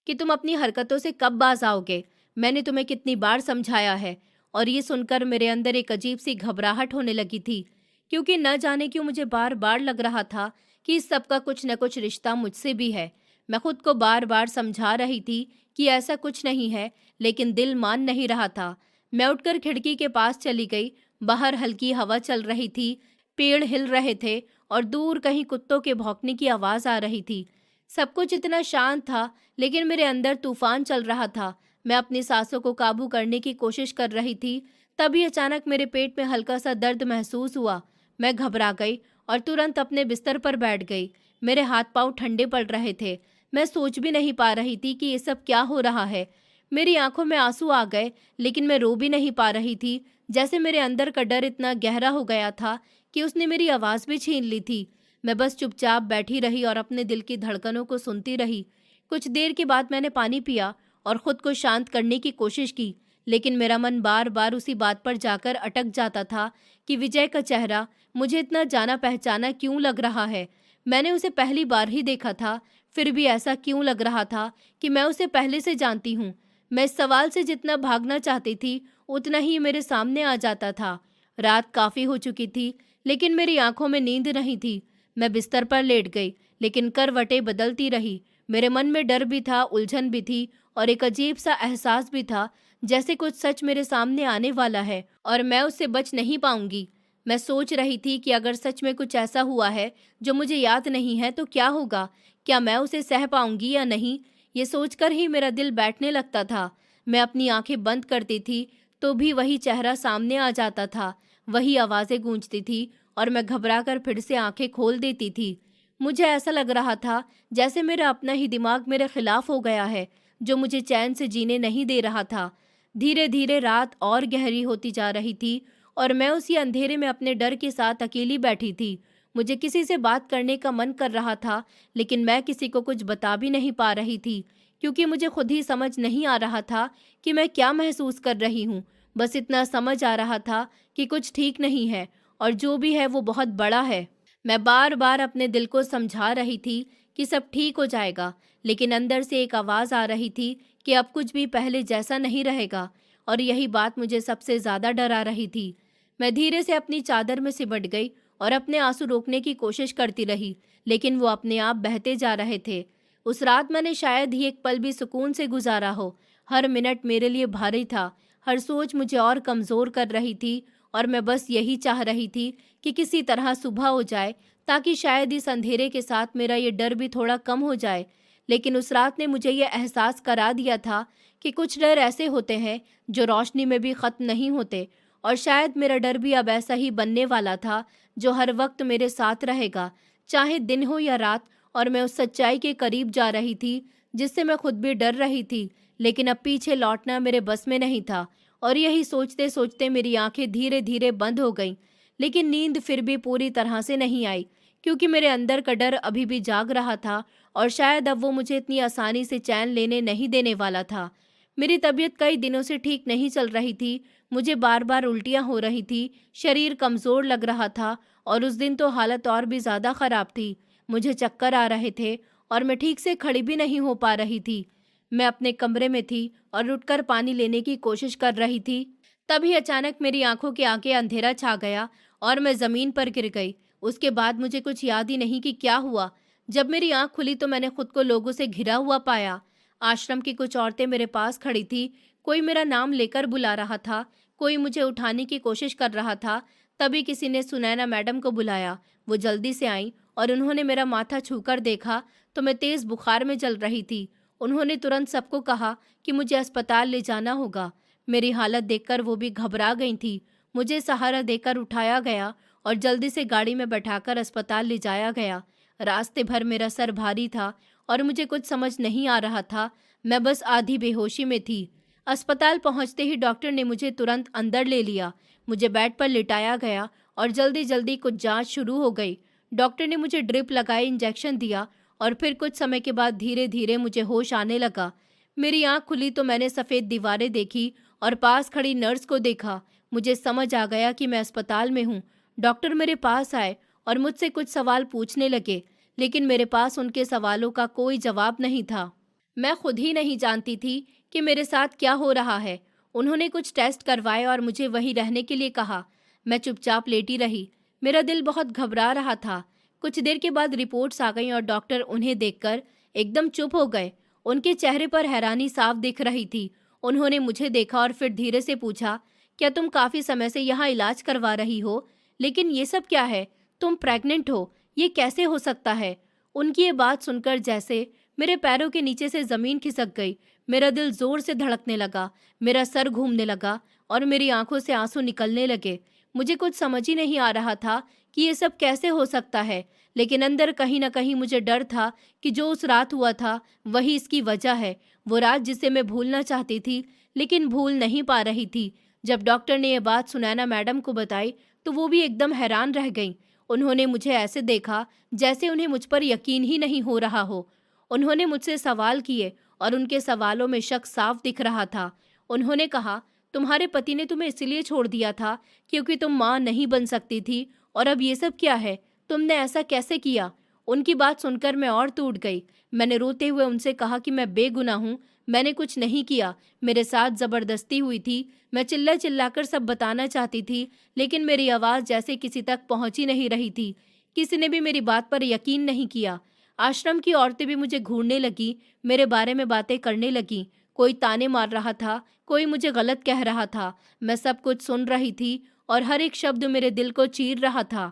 Speaker 1: कि तुम अपनी हरकतों से कब बाज आओगे, मैंने तुम्हें कितनी बार समझाया है। और ये सुनकर मेरे अंदर एक अजीब सी घबराहट होने लगी थी, क्योंकि न जाने क्यों मुझे बार बार लग रहा था कि इस सब का कुछ न कुछ रिश्ता मुझसे भी है। मैं खुद को बार बार समझा रही थी कि ऐसा कुछ नहीं है, लेकिन दिल मान नहीं रहा था। मैं उठकर खिड़की के पास चली गई। बाहर हल्की हवा चल रही थी, पेड़ हिल रहे थे और दूर कहीं कुत्तों के भौंकने की आवाज़ आ रही थी। सब कुछ इतना शांत था, लेकिन मेरे अंदर तूफान चल रहा था। मैं अपनी सांसों को काबू करने की कोशिश कर रही थी। तभी अचानक मेरे पेट में हल्का सा दर्द महसूस हुआ। मैं घबरा गई और तुरंत अपने बिस्तर पर बैठ गई। मेरे हाथ पांव ठंडे पड़ रहे थे। मैं सोच भी नहीं पा रही थी कि ये सब क्या हो रहा है। मेरी आंखों में आंसू आ गए, लेकिन मैं रो भी नहीं पा रही थी। जैसे मेरे अंदर का डर इतना गहरा हो गया था कि उसने मेरी आवाज़ भी छीन ली थी। मैं बस चुपचाप बैठी रही और अपने दिल की धड़कनों को सुनती रही। कुछ देर के बाद मैंने पानी पिया और खुद को शांत करने की कोशिश की, लेकिन मेरा मन बार बार उसी बात पर जाकर अटक जाता था कि विजय का चेहरा मुझे इतना जाना पहचाना क्यों लग रहा है। मैंने उसे पहली बार ही देखा था, फिर भी ऐसा क्यों लग रहा था कि मैं उसे पहले से जानती हूँ। मैं इस सवाल से जितना भागना चाहती थी, उतना ही मेरे सामने आ जाता था। रात काफ़ी हो चुकी थी, लेकिन मेरी आंखों में नींद नहीं थी। मैं बिस्तर पर लेट गई, लेकिन करवटें बदलती रही। मेरे मन में डर भी था, उलझन भी थी और एक अजीब सा एहसास भी था, जैसे कुछ सच मेरे सामने आने वाला है और मैं उससे बच नहीं पाऊंगी। मैं सोच रही थी कि अगर सच में कुछ ऐसा हुआ है जो मुझे याद नहीं है तो क्या होगा, क्या मैं उसे सह पाऊंगी या नहीं। ये सोचकर ही मेरा दिल बैठने लगता था। मैं अपनी आंखें बंद करती थी तो भी वही चेहरा सामने आ जाता था, वही आवाज़ें गूंजती थी और मैं घबराकर फिर से आंखें खोल देती थी। मुझे ऐसा लग रहा था जैसे मेरा अपना ही दिमाग मेरे खिलाफ हो गया है, जो मुझे चैन से जीने नहीं दे रहा था। धीरे धीरे रात और गहरी होती जा रही थी और मैं उसी अंधेरे में अपने डर के साथ अकेली बैठी थी। मुझे किसी से बात करने का मन कर रहा था, लेकिन मैं किसी को कुछ बता भी नहीं पा रही थी, क्योंकि मुझे खुद ही समझ नहीं आ रहा था कि मैं क्या महसूस कर रही हूँ। बस इतना समझ आ रहा था कि कुछ ठीक नहीं है और जो भी है वो बहुत बड़ा है। मैं बार बार अपने दिल को समझा रही थी कि सब ठीक हो जाएगा, लेकिन अंदर से एक आवाज़ आ रही थी कि अब कुछ भी पहले जैसा नहीं रहेगा, और यही बात मुझे सबसे ज़्यादा डरा रही थी। मैं धीरे से अपनी चादर में सिमट गई और अपने आंसू रोकने की कोशिश करती रही, लेकिन वो अपने आप बहते जा रहे थे। उस रात मैंने शायद ही एक पल भी सुकून से गुजारा हो। हर मिनट मेरे लिए भारी था, हर सोच मुझे और कमज़ोर कर रही थी और मैं बस यही चाह रही थी कि किसी तरह सुबह हो जाए, ताकि शायद इस अंधेरे के साथ मेरा ये डर भी थोड़ा कम हो जाए। लेकिन उस रात ने मुझे ये एहसास करा दिया था कि कुछ डर ऐसे होते हैं जो रोशनी में भी ख़त्म नहीं होते, और शायद मेरा डर भी अब ऐसा ही बनने वाला था, जो हर वक्त मेरे साथ रहेगा, चाहे दिन हो या रात। और मैं उस सच्चाई के करीब जा रही थी जिससे मैं खुद भी डर रही थी, लेकिन अब पीछे लौटना मेरे बस में नहीं था। और यही सोचते सोचते मेरी आंखें धीरे धीरे बंद हो गईं, लेकिन नींद फिर भी पूरी तरह से नहीं आई, क्योंकि मेरे अंदर का डर अभी भी जाग रहा था और शायद अब वो मुझे इतनी आसानी से चैन लेने नहीं देने वाला था। मेरी तबीयत कई दिनों से ठीक नहीं चल रही थी। मुझे बार बार उल्टियाँ हो रही थी, शरीर कमज़ोर लग रहा था और उस दिन तो हालत और भी ज़्यादा ख़राब थी। मुझे चक्कर आ रहे थे और मैं ठीक से खड़ी भी नहीं हो पा रही थी। मैं अपने कमरे में थी और उठकर पानी लेने की कोशिश कर रही थी। तभी अचानक मेरी आंखों के आगे अंधेरा छा गया और मैं ज़मीन पर गिर गई। उसके बाद मुझे कुछ याद ही नहीं कि क्या हुआ। जब मेरी आंख खुली तो मैंने खुद को लोगों से घिरा हुआ पाया। आश्रम की कुछ औरतें मेरे पास खड़ी थी। कोई मेरा नाम लेकर बुला रहा था, कोई मुझे उठाने की कोशिश कर रहा था। तभी किसी ने सुनैना मैडम को बुलाया। वो जल्दी से आई और उन्होंने मेरा माथा छूकर देखा तो मैं तेज़ बुखार में जल रही थी। उन्होंने तुरंत सबको कहा कि मुझे अस्पताल ले जाना होगा। मेरी हालत देखकर वो भी घबरा गई थी। मुझे सहारा देकर उठाया गया और जल्दी से गाड़ी में बैठाकर अस्पताल ले जाया गया। रास्ते भर मेरा सर भारी था और मुझे कुछ समझ नहीं आ रहा था। मैं बस आधी बेहोशी में थी। अस्पताल पहुंचते ही डॉक्टर ने मुझे तुरंत अंदर ले लिया। मुझे बेड पर लिटाया गया और जल्दी जल्दी कुछ जांच शुरू हो गई। डॉक्टर ने मुझे ड्रिप लगाई, इंजेक्शन दिया और फिर कुछ समय के बाद धीरे धीरे मुझे होश आने लगा। मेरी आंख खुली तो मैंने सफ़ेद दीवारें देखी और पास खड़ी नर्स को देखा। मुझे समझ आ गया कि मैं अस्पताल में हूँ। डॉक्टर मेरे पास आए और मुझसे कुछ सवाल पूछने लगे, लेकिन मेरे पास उनके सवालों का कोई जवाब नहीं था। मैं खुद ही नहीं जानती थी कि मेरे साथ क्या हो रहा है। उन्होंने कुछ टेस्ट करवाए और मुझे वहीं रहने के लिए कहा। मैं चुपचाप लेटी रही। मेरा दिल बहुत घबरा रहा था। कुछ देर के बाद रिपोर्ट्स आ गईं और डॉक्टर उन्हें देखकर एकदम चुप हो गए। उनके चेहरे पर हैरानी साफ दिख रही थी। उन्होंने मुझे देखा और फिर धीरे से पूछा, क्या तुम काफ़ी समय से यहाँ इलाज करवा रही हो? लेकिन ये सब क्या है? तुम प्रेग्नेंट हो, ये कैसे हो सकता है? उनकी ये बात सुनकर जैसे मेरे पैरों के नीचे से ज़मीन खिसक गई। मेरा दिल ज़ोर से धड़कने लगा, मेरा सर घूमने लगा और मेरी आंखों से आंसू निकलने लगे। मुझे कुछ समझ ही नहीं आ रहा था कि ये सब कैसे हो सकता है, लेकिन अंदर कहीं न कहीं मुझे डर था कि जो उस रात हुआ था वही इसकी वजह है। वो रात जिसे मैं भूलना चाहती थी, लेकिन भूल नहीं पा रही थी। जब डॉक्टर ने ये बात सुनैना मैडम को बताई तो वो भी एकदम हैरान रह गईं। उन्होंने मुझे ऐसे देखा जैसे उन्हें मुझ पर यकीन ही नहीं हो रहा हो। उन्होंने मुझसे सवाल किए और उनके सवालों में शक साफ दिख रहा था। उन्होंने कहा, तुम्हारे पति ने तुम्हें इसलिए छोड़ दिया था क्योंकि तुम माँ नहीं बन सकती थी, और अब ये सब क्या है? तुमने ऐसा कैसे किया? उनकी बात सुनकर मैं और टूट गई। मैंने रोते हुए उनसे कहा कि मैं बेगुनाह हूँ, मैंने कुछ नहीं किया, मेरे साथ ज़बरदस्ती हुई थी। मैं चिल्ला चिल्लाकर सब बताना चाहती थी, लेकिन मेरी आवाज़ जैसे किसी तक पहुँच ही नहीं रही थी। किसी ने भी मेरी बात पर यकीन नहीं किया। आश्रम की औरतें भी मुझे घूरने लगी, मेरे बारे में बातें करने लगी। कोई ताने मार रहा था, कोई मुझे गलत कह रहा था। मैं सब कुछ सुन रही थी और हर एक शब्द मेरे दिल को चीर रहा था।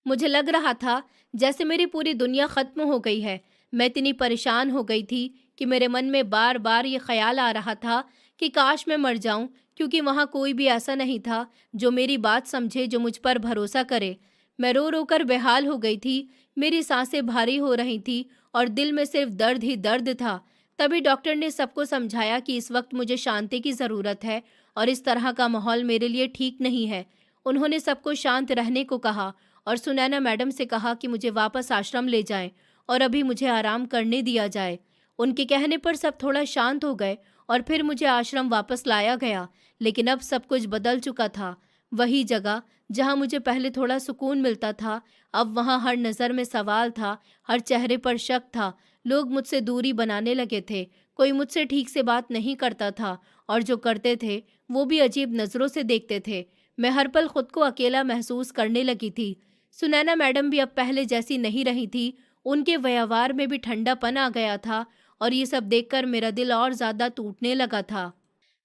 Speaker 1: मुझे लग रहा था जैसे मेरी पूरी दुनिया खत्म हो गई है। मैं इतनी परेशान हो गई थी कि मेरे मन में बार बार ये ख्याल आ रहा था कि काश मैं मर जाऊं, क्योंकि वहाँ कोई भी ऐसा नहीं था जो मेरी बात समझे, जो मुझ पर भरोसा करे। मैं रो रो कर बेहाल हो गई थी। मेरी सांसें भारी हो रही थी और दिल में सिर्फ दर्द ही दर्द था। तभी डॉक्टर ने सबको समझाया कि इस वक्त मुझे शांति की ज़रूरत है और इस तरह का माहौल मेरे लिए ठीक नहीं है। उन्होंने सबको शांत रहने को कहा और सुनैना मैडम से कहा कि मुझे वापस आश्रम ले जाएं और अभी मुझे आराम करने दिया जाए। उनके कहने पर सब थोड़ा शांत हो गए और फिर मुझे आश्रम वापस लाया गया। लेकिन अब सब कुछ बदल चुका था। वही जगह जहाँ मुझे पहले थोड़ा सुकून मिलता था, अब वहाँ हर नज़र में सवाल था, हर चेहरे पर शक था। लोग मुझसे दूरी बनाने लगे थे। कोई मुझसे ठीक से बात नहीं करता था और जो करते थे वो भी अजीब नज़रों से देखते थे। मैं हर पल खुद को अकेला महसूस करने लगी थी। सुनैना मैडम भी अब पहले जैसी नहीं रही थी। उनके व्यवहार में भी ठंडापन आ गया था और ये सब देखकर मेरा दिल और ज़्यादा टूटने लगा था।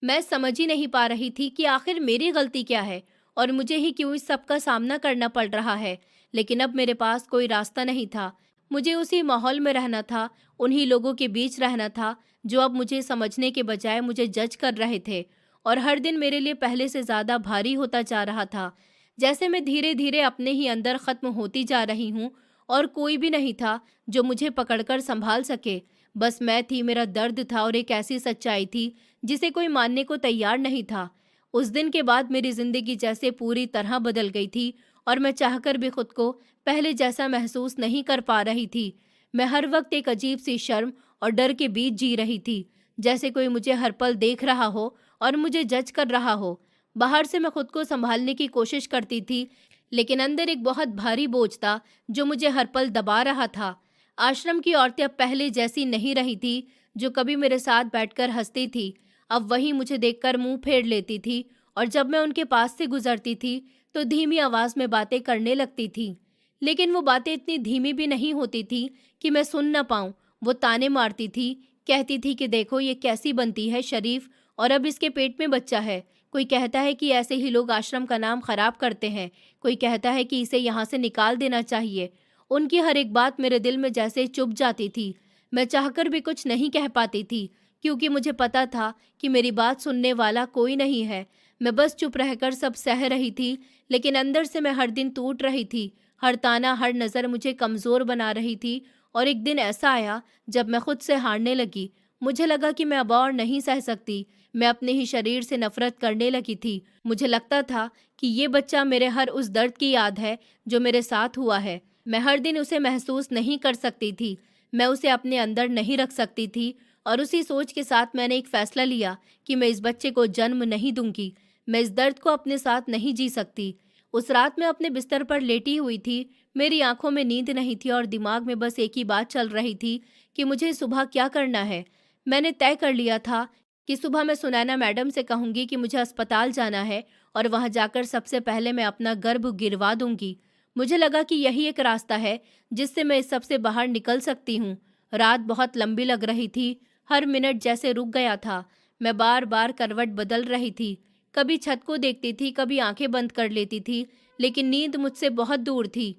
Speaker 1: मैं समझ ही नहीं पा रही थी कि आखिर मेरी गलती क्या है और मुझे ही क्यों इस सब का सामना करना पड़ रहा है। लेकिन अब मेरे पास कोई रास्ता नहीं था। मुझे उसी माहौल में रहना था, उन्हीं लोगों के बीच रहना था जो अब मुझे समझने के बजाय मुझे जज कर रहे थे। और हर दिन मेरे लिए पहले से ज़्यादा भारी होता जा रहा था। जैसे मैं धीरे धीरे अपने ही अंदर ख़त्म होती जा रही हूँ और कोई भी नहीं था जो मुझे पकड़कर संभाल सके। बस मैं थी, मेरा दर्द था और एक ऐसी सच्चाई थी जिसे कोई मानने को तैयार नहीं था। उस दिन के बाद मेरी ज़िंदगी जैसे पूरी तरह बदल गई थी और मैं चाहकर भी खुद को पहले जैसा महसूस नहीं कर पा रही थी। मैं हर वक्त एक अजीब सी शर्म और डर के बीच जी रही थी। जैसे कोई मुझे हर पल देख रहा हो और मुझे जज कर रहा हो। बाहर से मैं खुद को संभालने की कोशिश करती थी, लेकिन अंदर एक बहुत भारी बोझ था जो मुझे हर पल दबा रहा था। आश्रम की औरतें अब पहले जैसी नहीं रही थी, जो कभी मेरे साथ बैठकर हंसती थी। अब वही मुझे देखकर मुंह फेर लेती थी, और जब मैं उनके पास से गुजरती थी तो धीमी आवाज में बातें करने लगती थी। लेकिन वो बातें इतनी धीमी भी नहीं होती थी कि मैं सुन ना पाऊं। वो ताने मारती थी, कहती थी कि देखो ये कैसी बनती है शरीफ, और अब इसके पेट में बच्चा है। कोई कहता है कि ऐसे ही लोग आश्रम का नाम खराब करते हैं, कोई कहता है कि इसे यहाँ से निकाल देना चाहिए। उनकी हर एक बात मेरे दिल में जैसे चुभ जाती थी। मैं चाहकर भी कुछ नहीं कह पाती थी, क्योंकि मुझे पता था कि मेरी बात सुनने वाला कोई नहीं है। मैं बस चुप रहकर सब सह रही थी, लेकिन अंदर से मैं हर दिन टूट रही थी। हर ताना, हर नज़र मुझे कमज़ोर बना रही थी। और एक दिन ऐसा आया जब मैं खुद से हारने लगी। मुझे लगा कि मैं अब और नहीं सह सकती। मैं अपने ही शरीर से नफरत करने लगी थी। मुझे लगता था कि ये बच्चा मेरे हर उस दर्द की याद है जो मेरे साथ हुआ है। मैं हर दिन उसे महसूस नहीं कर सकती थी। मैं उसे अपने अंदर नहीं रख सकती थी। और उसी सोच के साथ मैंने एक फैसला लिया कि मैं इस बच्चे को जन्म नहीं दूंगी। मैं इस दर्द को अपने साथ नहीं जी सकती। उस रात मैं अपने बिस्तर पर लेटी हुई थी। मेरी आंखों में नींद नहीं थी और दिमाग में बस एक ही बात चल रही थी कि मुझे सुबह क्या करना है। मैंने तय कर लिया था कि सुबह मैं सुनैना मैडम से कहूंगी कि मुझे अस्पताल जाना है, और वहां जाकर सबसे पहले मैं अपना गर्भ गिरवा दूंगी। मुझे लगा कि यही एक रास्ता है जिससे मैं इस सब से बाहर निकल सकती हूँ। रात बहुत लंबी लग रही थी। हर मिनट जैसे रुक गया था। मैं बार बार करवट बदल रही थी। कभी छत को देखती थी, कभी आंखें बंद कर लेती थी, लेकिन नींद मुझसे बहुत दूर थी।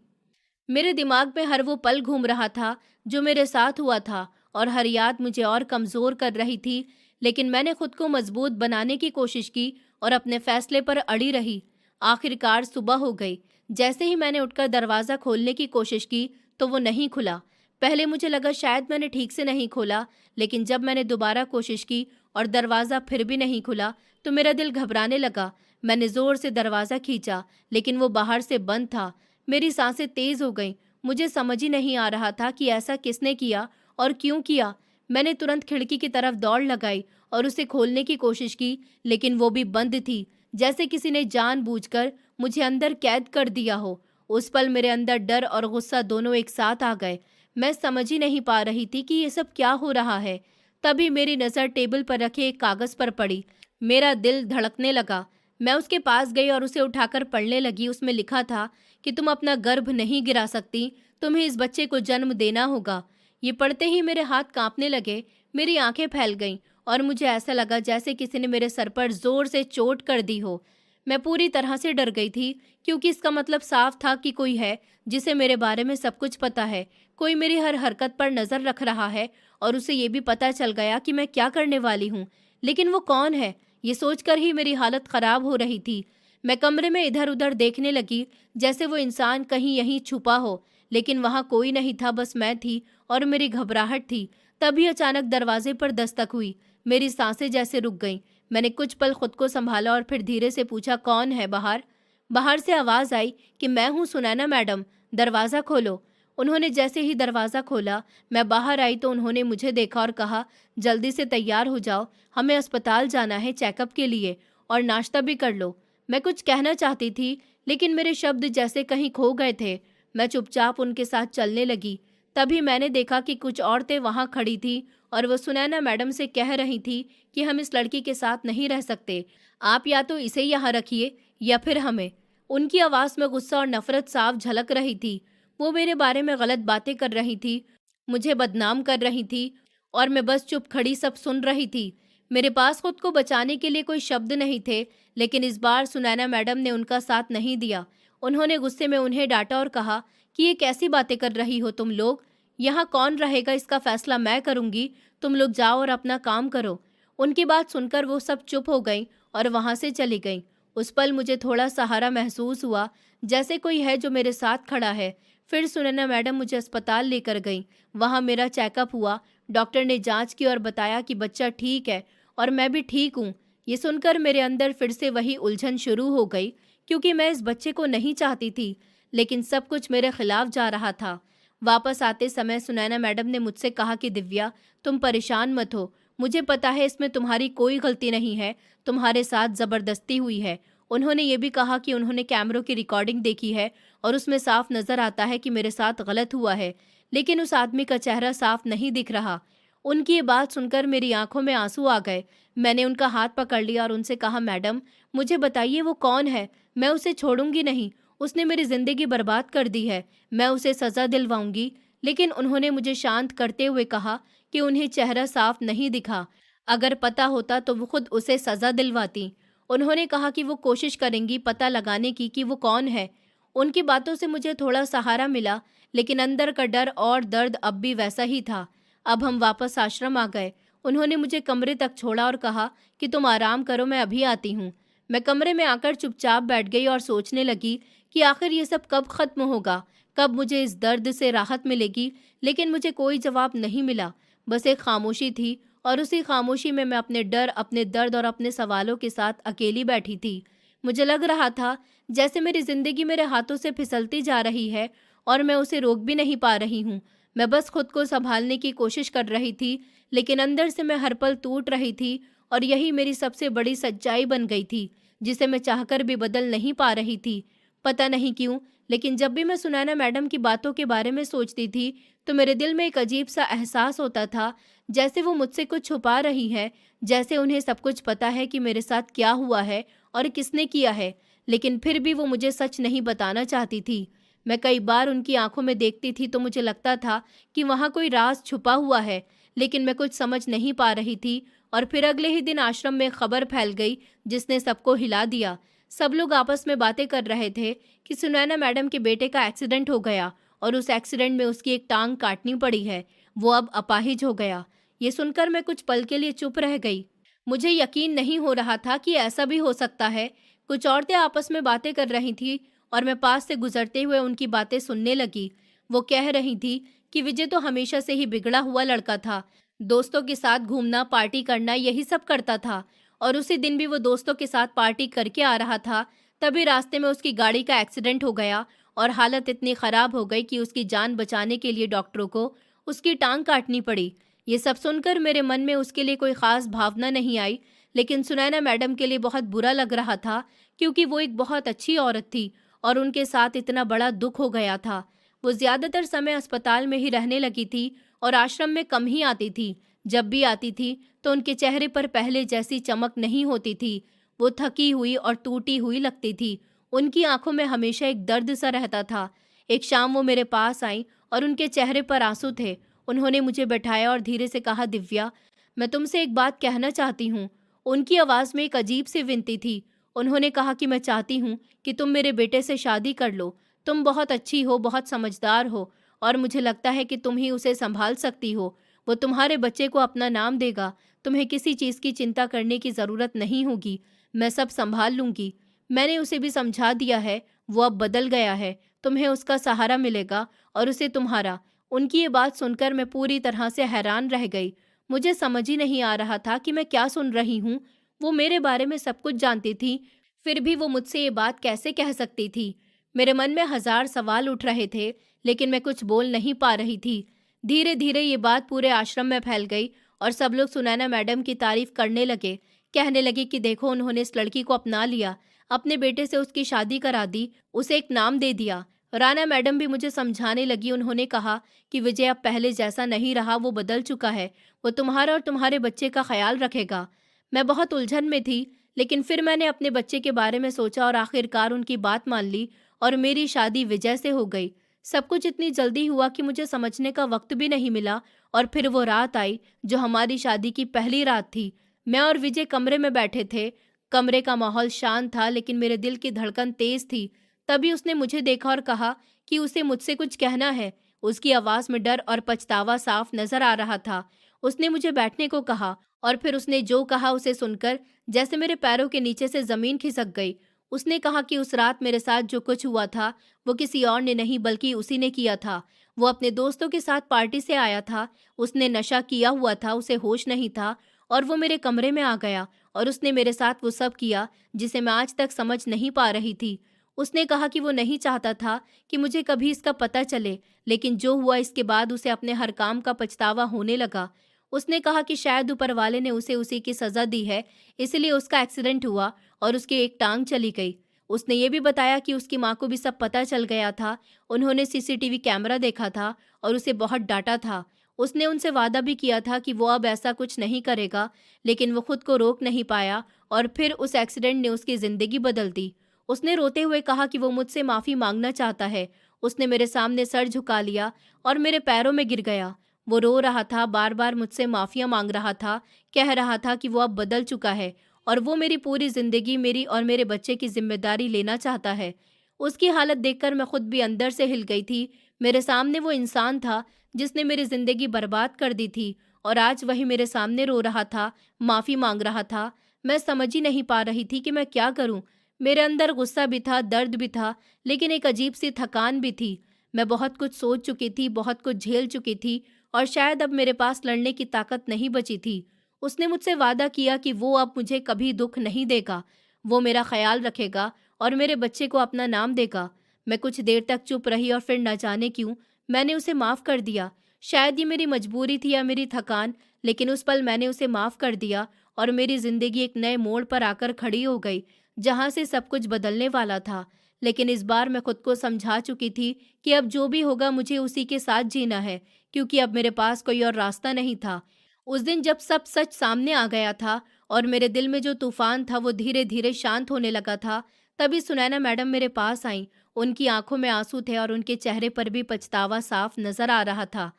Speaker 1: मेरे दिमाग में हर वो पल घूम रहा था जो मेरे साथ हुआ था, और हर याद मुझे और कमज़ोर कर रही थी। लेकिन मैंने खुद को मजबूत बनाने की कोशिश की और अपने फैसले पर अड़ी रही। आखिरकार सुबह हो गई। जैसे ही मैंने उठकर दरवाज़ा खोलने की कोशिश की तो वो नहीं खुला। पहले मुझे लगा शायद मैंने ठीक से नहीं खोला, लेकिन जब मैंने दोबारा कोशिश की और दरवाज़ा फिर भी नहीं खुला तो मेरा दिल घबराने लगा। मैंने ज़ोर से दरवाज़ा खींचा, लेकिन वो बाहर से बंद था। मेरी सांसें तेज हो गईं। मुझे समझ ही नहीं आ रहा था कि ऐसा किसने किया और क्यों किया। मैंने तुरंत खिड़की की तरफ दौड़ लगाई और उसे खोलने की कोशिश की, लेकिन वो भी बंद थी, जैसे किसी ने जानबूझकर मुझे अंदर कैद कर दिया हो। उस पल मेरे अंदर डर और गुस्सा दोनों एक साथ आ गए। मैं समझ ही नहीं पा रही थी कि ये सब क्या हो रहा है। तभी मेरी नज़र टेबल पर रखे एक कागज़ पर पड़ी। मेरा दिल धड़कने लगा। मैं उसके पास गई और उसे उठाकर पढ़ने लगी। उसमें लिखा था कि तुम अपना गर्भ नहीं गिरा सकती, तुम्हें इस बच्चे को जन्म देना होगा। ये पढ़ते ही मेरे हाथ कांपने लगे, मेरी आंखें फैल गईं और मुझे ऐसा लगा जैसे किसी ने मेरे सर पर जोर से चोट कर दी हो। मैं पूरी तरह से डर गई थी, क्योंकि इसका मतलब साफ था कि कोई है जिसे मेरे बारे में सब कुछ पता है। कोई मेरी हर हरकत पर नज़र रख रहा है, और उसे ये भी पता चल गया कि मैं क्या करने वाली हूँ। लेकिन वो कौन है, ये सोचकर ही मेरी हालत ख़राब हो रही थी। मैं कमरे में इधर उधर देखने लगी, जैसे वो इंसान कहीं यहीं छुपा हो, लेकिन वहाँ कोई नहीं था, बस मैं थी और मेरी घबराहट थी। तभी अचानक दरवाजे पर दस्तक हुई। मेरी सांसें जैसे रुक गईं। मैंने कुछ पल खुद को संभाला और फिर धीरे से पूछा, कौन है बाहर? बाहर से आवाज़ आई कि मैं हूँ सुनैना मैडम, दरवाज़ा खोलो। उन्होंने जैसे ही दरवाज़ा खोला, मैं बाहर आई तो उन्होंने मुझे देखा और कहा, जल्दी से तैयार हो जाओ, हमें अस्पताल जाना है चेकअप के लिए, और नाश्ता भी कर लो। मैं कुछ कहना चाहती थी, लेकिन मेरे शब्द जैसे कहीं खो गए थे। मैं चुपचाप उनके साथ चलने लगी। तभी मैंने देखा कि कुछ औरतें वहाँ खड़ी थी और वो सुनैना मैडम से कह रही थी कि हम इस लड़की के साथ नहीं रह सकते, आप या तो इसे यहाँ रखिए या फिर हमें। उनकी आवाज़ में गुस्सा और नफरत साफ झलक रही थी। वो मेरे बारे में गलत बातें कर रही थी, मुझे बदनाम कर रही थी, और मैं बस चुप खड़ी सब सुन रही थी। मेरे पास खुद को बचाने के लिए कोई शब्द नहीं थे, लेकिन इस बार सुनैना मैडम ने उनका साथ नहीं दिया। उन्होंने गुस्से में उन्हें डांटा और कहा कि ये कैसी बातें कर रही हो तुम लोग, यहाँ कौन रहेगा इसका फैसला मैं करूँगी, तुम लोग जाओ और अपना काम करो। उनकी बात सुनकर वो सब चुप हो गईं और वहाँ से चली गईं। उस पल मुझे थोड़ा सहारा महसूस हुआ, जैसे कोई है जो मेरे साथ खड़ा है। फिर सुनैना मैडम मुझे अस्पताल लेकर गईं। वहाँ मेरा चेकअप हुआ। डॉक्टर ने जांच की और बताया कि बच्चा ठीक है और मैं भी ठीक हूँ। ये सुनकर मेरे अंदर फिर से वही उलझन शुरू हो गई, क्योंकि मैं इस बच्चे को नहीं चाहती थी, लेकिन सब कुछ मेरे खिलाफ जा रहा था। वापस आते समय सुनैना मैडम ने मुझसे कहा कि दिव्या, तुम परेशान मत हो, मुझे पता है इसमें तुम्हारी कोई गलती नहीं है, तुम्हारे साथ ज़बरदस्ती हुई है। उन्होंने ये भी कहा कि उन्होंने कैमरों की रिकॉर्डिंग देखी है और उसमें साफ नज़र आता है कि मेरे साथ गलत हुआ है, लेकिन उस आदमी का चेहरा साफ नहीं दिख रहा। उनकी ये बात सुनकर मेरी आंखों में आंसू आ गए। मैंने उनका हाथ पकड़ लिया और उनसे कहा, मैडम मुझे बताइए वो कौन है, मैं उसे छोड़ूंगी नहीं। उसने मेरी ज़िंदगी बर्बाद कर दी है, मैं उसे सज़ा दिलवाऊंगी। लेकिन उन्होंने मुझे शांत करते हुए कहा कि उन्हें चेहरा साफ नहीं दिखा, अगर पता होता तो वो खुद उसे सज़ा दिलवाती। उन्होंने कहा कि वो कोशिश करेंगी पता लगाने की कि वो कौन है। उनकी बातों से मुझे थोड़ा सहारा मिला, लेकिन अंदर का डर और दर्द अब भी वैसा ही था। अब हम वापस आश्रम आ गए। उन्होंने मुझे कमरे तक छोड़ा और कहा कि तुम आराम करो, मैं अभी आती हूँ। मैं कमरे में आकर चुपचाप बैठ गई और सोचने लगी कि आखिर ये सब कब खत्म होगा, कब मुझे इस दर्द से राहत मिलेगी। लेकिन मुझे कोई जवाब नहीं मिला, बस एक खामोशी थी, और उसी खामोशी में मैं अपने डर, अपने दर्द और अपने सवालों के साथ अकेली बैठी थी। मुझे लग रहा था जैसे मेरी जिंदगी मेरे हाथों से फिसलती जा रही है और मैं उसे रोक भी नहीं पा रही हूँ। मैं बस खुद को संभालने की कोशिश कर रही थी, लेकिन अंदर से मैं हर पल टूट रही थी, और यही मेरी सबसे बड़ी सच्चाई बन गई थी, जिसे मैं चाहकर भी बदल नहीं पा रही थी। पता नहीं क्यों, लेकिन जब भी मैं सुनैना मैडम की बातों के बारे में सोचती थी, तो मेरे दिल में एक अजीब सा एहसास होता था, जैसे वो मुझसे कुछ छुपा रही हैं, जैसे उन्हें सब कुछ पता है कि मेरे साथ क्या हुआ है और किसने किया है, लेकिन फिर भी वो मुझे सच नहीं बताना चाहती थी। मैं कई बार उनकी आंखों में देखती थी तो मुझे लगता था कि वहाँ कोई राज छुपा हुआ है, लेकिन मैं कुछ समझ नहीं पा रही थी। और फिर अगले ही दिन आश्रम में खबर फैल गई, जिसने सबको हिला दिया। सब लोग आपस में बातें कर रहे थे कि सुनैना मैडम के बेटे का एक्सीडेंट हो गया और उस एक्सीडेंट में उसकी एक टांग काटनी पड़ी है, वो अब अपाहिज हो गया। ये सुनकर मैं कुछ पल के लिए चुप रह गई। मुझे यकीन नहीं हो रहा था कि ऐसा भी हो सकता है। कुछ औरतें आपस में बातें कर रही थी और मैं पास से गुजरते हुए उनकी बातें सुनने लगी। वो कह रही थी कि विजय तो हमेशा से ही बिगड़ा हुआ लड़का था, दोस्तों के साथ घूमना, पार्टी करना, यही सब करता था। और उसी दिन भी वो दोस्तों के साथ पार्टी करके आ रहा था, तभी रास्ते में उसकी गाड़ी का एक्सीडेंट हो गया और हालत इतनी खराब हो गई कि उसकी जान बचाने के लिए डॉक्टरों को उसकी टांग काटनी पड़ी। ये सब सुनकर मेरे मन में उसके लिए कोई खास भावना नहीं आई, लेकिन सुनैना मैडम के लिए बहुत बुरा लग रहा था, क्योंकि वो एक बहुत अच्छी औरत थी और उनके साथ इतना बड़ा दुख हो गया था। वो ज़्यादातर समय अस्पताल में ही रहने लगी थी और आश्रम में कम ही आती थी। जब भी आती थी तो उनके चेहरे पर पहले जैसी चमक नहीं होती थी। वो थकी हुई और टूटी हुई लगती थी। उनकी आंखों में हमेशा एक दर्द सा रहता था। एक शाम वो मेरे पास आई और उनके चेहरे पर आंसू थे। उन्होंने मुझे बैठाया और धीरे से कहा, दिव्या, मैं तुमसे एक बात कहना चाहती हूँ। उनकी आवाज़ में एक अजीब सी विनती थी। उन्होंने कहा कि मैं चाहती हूँ कि तुम मेरे बेटे से शादी कर लो। तुम बहुत अच्छी हो, बहुत समझदार हो, और मुझे लगता है कि तुम ही उसे संभाल सकती हो। वो तुम्हारे बच्चे को अपना नाम देगा। तुम्हें किसी चीज़ की चिंता करने की ज़रूरत नहीं होगी। मैं सब संभाल लूँगी। मैंने उसे भी समझा दिया है, वो अब बदल गया है। तुम्हें उसका सहारा मिलेगा और उसे तुम्हारा। उनकी ये बात सुनकर मैं पूरी तरह से हैरान रह गई। मुझे समझ ही नहीं आ रहा था कि मैं क्या सुन रही हूँ। वो मेरे बारे में सब कुछ जानती थी, फिर भी वो मुझसे ये बात कैसे कह सकती थी? मेरे मन में हजार सवाल उठ रहे थे, लेकिन मैं कुछ बोल नहीं पा रही थी। धीरे धीरे ये बात पूरे आश्रम में फैल गई और सब लोग सुनैना मैडम की तारीफ करने लगे। कहने लगे कि देखो, उन्होंने इस लड़की को अपना लिया, अपने बेटे से उसकी शादी करा दी, उसे एक नाम दे दिया। राना मैडम भी मुझे समझाने लगी। उन्होंने कहा कि विजय अब पहले जैसा नहीं रहा, वो बदल चुका है, वो तुम्हारा और तुम्हारे बच्चे का ख्याल रखेगा। मैं बहुत उलझन में थी, लेकिन फिर मैंने अपने बच्चे के बारे में सोचा और आखिरकार उनकी बात मान ली और मेरी शादी विजय से हो गई। सब कुछ इतनी जल्दी हुआ कि मुझे समझने का वक्त भी नहीं मिला, और फिर वो रात आई जो हमारी शादी की पहली रात थी। मैं और विजय कमरे में बैठे थे। कमरे का माहौल शांत था, लेकिन मेरे दिल की धड़कन तेज थी। तभी उसने मुझे देखा और कहा कि उसे मुझसे कुछ कहना है। उसकी आवाज़ में डर और पछतावा साफ नजर आ रहा था। उसने मुझे बैठने को कहा और फिर उसने जो कहा उसे सुनकर जैसे मेरे पैरों के नीचे से ज़मीन खिसक गई। उसने कहा कि उस रात मेरे साथ जो कुछ हुआ था वो किसी और ने नहीं बल्कि उसी ने किया था। वो अपने दोस्तों के साथ पार्टी से आया था, उसने नशा किया हुआ था, उसे होश नहीं था, और वो मेरे कमरे में आ गया और उसने मेरे साथ वो सब किया जिसे मैं आज तक समझ नहीं पा रही थी। उसने कहा कि वो नहीं चाहता था कि मुझे कभी इसका पता चले, लेकिन जो हुआ इसके बाद उसे अपने हर काम का पछतावा होने लगा। उसने कहा कि शायद ऊपर वाले ने उसे उसी की सज़ा दी है, इसलिए उसका एक्सीडेंट हुआ और उसकी एक टांग चली गई। उसने ये भी बताया कि उसकी माँ को भी सब पता चल गया था। उन्होंने सीसीटीवी कैमरा देखा था और उसे बहुत डांटा था। उसने उनसे वादा भी किया था कि वो अब ऐसा कुछ नहीं करेगा, लेकिन वो खुद को रोक नहीं पाया और फिर उस एक्सीडेंट ने उसकी ज़िंदगी बदल दी। उसने रोते हुए कहा कि वो मुझसे माफ़ी मांगना चाहता है। उसने मेरे सामने सर झुका लिया और मेरे पैरों में गिर गया। वो रो रहा था, बार-बार मुझसे माफ़िया मांग रहा था, कह रहा था कि वो अब बदल चुका है और वो मेरी पूरी ज़िंदगी, मेरी और मेरे बच्चे की ज़िम्मेदारी लेना चाहता है। उसकी हालत देखकर मैं खुद भी अंदर से हिल गई थी। मेरे सामने वो इंसान था जिसने मेरी ज़िंदगी बर्बाद कर दी थी और आज वही मेरे सामने रो रहा था, माफ़ी मांग रहा था। मैं समझ ही नहीं पा रही थी कि मैं क्या करूँ? मेरे अंदर गुस्सा भी था, दर्द भी था, लेकिन एक अजीब-सी थकान भी थी। मैं बहुत कुछ सोच चुकी थी, बहुत कुछ झेल चुकी थी और शायद अब मेरे पास लड़ने की ताकत नहीं बची थी। उसने मुझसे वादा किया कि वो अब मुझे कभी दुख नहीं देगा। वो मेरा ख़्याल रखेगा और मेरे बच्चे को अपना नाम देगा। मैं कुछ देर तक चुप रही और फिर न जाने क्यों, मैंने उसे माफ़ कर दिया। शायद ये मेरी मजबूरी थी या मेरी थकान, लेकिन उस पल मैंने उसे माफ़ कर दिया और मेरी ज़िंदगी एक नए मोड़ पर आकर खड़ी हो गई, जहाँ से सब कुछ बदलने वाला था। लेकिन इस बार मैं खुद को समझा चुकी थी कि अब जो भी होगा मुझे उसी के साथ जीना है, क्योंकि अब मेरे पास कोई और रास्ता नहीं था। उस दिन जब सब सच सामने आ गया था और मेरे दिल में जो तूफान था वो धीरे-धीरे शांत होने लगा था, तभी सुनैना मैडम मेरे पास आईं। उनकी आंखों में आंसू थे और उनके चेहरे पर भी पछतावा साफ नजर आ रहा था।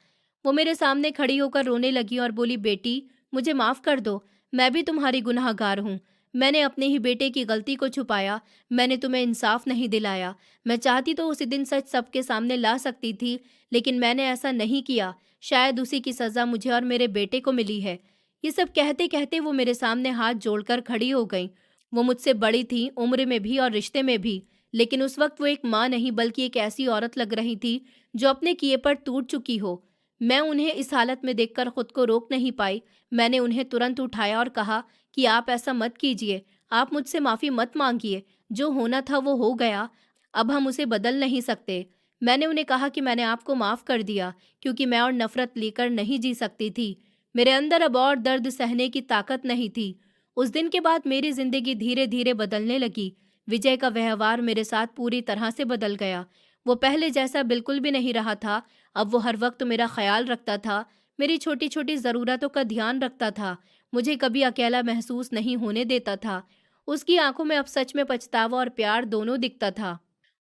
Speaker 1: वो मेरे सामने खड़ी होकर रोने लगी और बोली, बेटी, मुझे माफ़ कर दो। मैं भी तुम्हारी गुनहगार हूँ। मैंने अपने ही बेटे की गलती को छुपाया। मैंने तुम्हें इंसाफ नहीं दिलाया। मैं चाहती तो उसी दिन सच सबके सामने ला सकती थी, लेकिन मैंने ऐसा नहीं किया। शायद उसी की सज़ा मुझे और मेरे बेटे को मिली है। ये सब कहते-कहते वो मेरे सामने हाथ जोड़कर खड़ी हो गईं। वो मुझसे बड़ी थीं, उम्र में भी और रिश्ते में भी, लेकिन उस वक़्त वो एक माँ नहीं बल्कि एक ऐसी औरत लग रही थी, जो अपने किए पर टूट चुकी हो। मैं उन्हें इस हालत में देखकर खुद को रोक नहीं पाई। मैंने उन्हें तुरंत उठाया और कहा कि आप ऐसा मत कीजिए, आप मुझसे माफ़ी मत माँगिए। जो होना था वो हो गया, अब हम उसे बदल नहीं सकते। मैंने उन्हें कहा कि मैंने आपको माफ़ कर दिया, क्योंकि मैं और नफ़रत लेकर नहीं जी सकती थी। मेरे अंदर अब और दर्द सहने की ताकत नहीं थी। उस दिन के बाद मेरी ज़िंदगी धीरे-धीरे बदलने लगी। विजय का व्यवहार मेरे साथ पूरी तरह से बदल गया। वो पहले जैसा बिल्कुल भी नहीं रहा था। अब वो हर वक़्त मेरा ख़्याल रखता था, मेरी छोटी-छोटी ज़रूरतों का ध्यान रखता था, मुझे कभी अकेला महसूस नहीं होने देता था। उसकी आँखों में अब सच में पछतावा और प्यार दोनों दिखता था।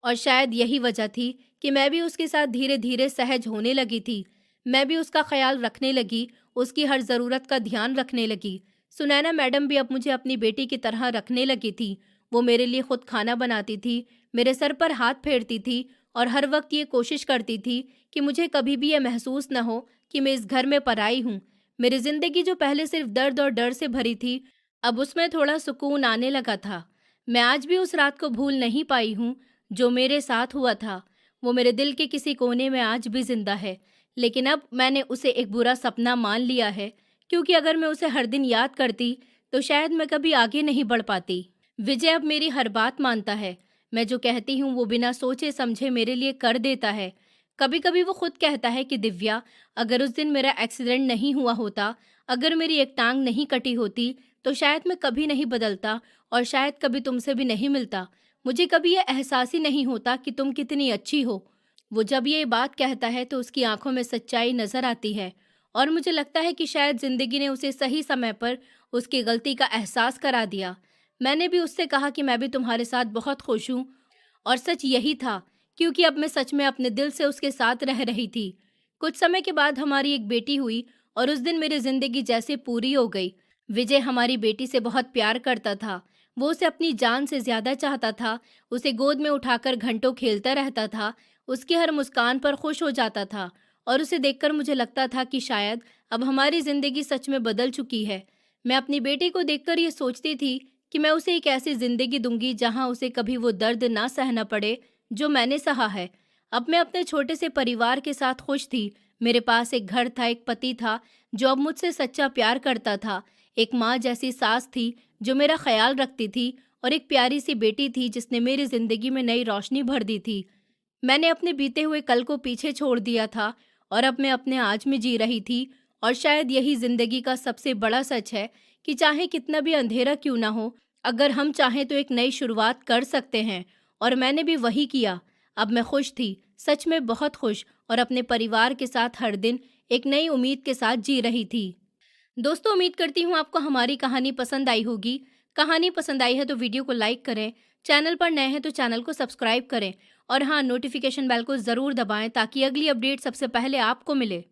Speaker 1: और शायद यही वजह थी कि मैं भी उसके साथ धीरे-धीरे सहज होने लगी थी। मैं भी उसका ख़्याल रखने लगी, उसकी हर ज़रूरत का ध्यान रखने लगी। सुनैना मैडम भी अब मुझे अपनी बेटी की तरह रखने लगी थी। वो मेरे लिए खुद खाना बनाती थी, मेरे सर पर हाथ फेरती थी और हर वक़्त ये कोशिश करती थी कि मुझे कभी भी ये महसूस न हो कि मैं इस घर में पराई हूँ। मेरी ज़िंदगी जो पहले सिर्फ़ दर्द और डर से भरी थी, अब उसमें थोड़ा सुकून आने लगा था। मैं आज भी उस रात को भूल नहीं पाई हूँ, जो मेरे साथ हुआ था। वो मेरे दिल के किसी कोने में आज भी ज़िंदा है, लेकिन अब मैंने उसे एक बुरा सपना मान लिया है, क्योंकि अगर मैं उसे हर दिन याद करती, तो शायद मैं कभी आगे नहीं बढ़ पाती। विजय अब मेरी हर बात मानता है। मैं जो कहती हूँ वो बिना सोचे समझे मेरे लिए कर देता है। कभी-कभी वो खुद कहता है कि दिव्या, अगर उस दिन मेरा एक्सीडेंट नहीं हुआ होता, अगर मेरी एक टाँग नहीं कटी होती, तो शायद मैं कभी नहीं बदलता और शायद कभी तुमसे भी नहीं मिलता। मुझे कभी ये एहसास ही नहीं होता कि तुम कितनी अच्छी हो। वो जब ये बात कहता है तो उसकी आंखों में सच्चाई नजर आती है और मुझे लगता है कि शायद जिंदगी ने उसे सही समय पर उसकी गलती का एहसास करा दिया। मैंने भी उससे कहा कि मैं भी तुम्हारे साथ बहुत खुश हूँ और सच यही था, क्योंकि अब मैं सच में अपने दिल से उसके साथ रह रही थी। कुछ समय के बाद हमारी एक बेटी हुई और उस दिन मेरी जिंदगी जैसे पूरी हो गई। विजय हमारी बेटी से बहुत प्यार करता था। वो उसे अपनी जान से ज्यादा चाहता था। उसे गोद में उठाकर घंटों खेलता रहता था। उसकी हर मुस्कान पर खुश हो जाता था और उसे देखकर मुझे लगता था कि शायद अब हमारी जिंदगी सच में बदल चुकी है। मैं अपनी बेटी को देखकर ये सोचती थी कि मैं उसे एक ऐसी जिंदगी दूंगी जहां उसे कभी वो दर्द ना सहना पड़े जो मैंने सहा है। अब मैं अपने छोटे से परिवार के साथ खुश थी। मेरे पास एक घर था, एक पति था जो अब मुझसे सच्चा प्यार करता था, एक माँ जैसी सास थी जो मेरा ख्याल रखती थी और एक प्यारी सी बेटी थी जिसने मेरी जिंदगी में नई रोशनी भर दी थी। मैंने अपने बीते हुए कल को पीछे छोड़ दिया था और अब मैं अपने आज में जी रही थी और शायद यही जिंदगी का सबसे बड़ा सच है कि चाहे कितना भी अंधेरा क्यों ना हो, अगर हम चाहें तो एक नई शुरुआत कर सकते हैं। और मैंने भी वही किया। अब मैं खुश थी, सच में बहुत खुश, और अपने परिवार के साथ हर दिन एक नई उम्मीद के साथ जी रही थी। दोस्तों, उम्मीद करती हूँ आपको हमारी कहानी पसंद आई होगी। कहानी पसंद आई है तो वीडियो को लाइक करें, चैनल पर नए हैं तो चैनल को सब्सक्राइब करें, और हाँ, नोटिफिकेशन बेल को ज़रूर दबाएं ताकि अगली अपडेट सबसे पहले आपको मिले।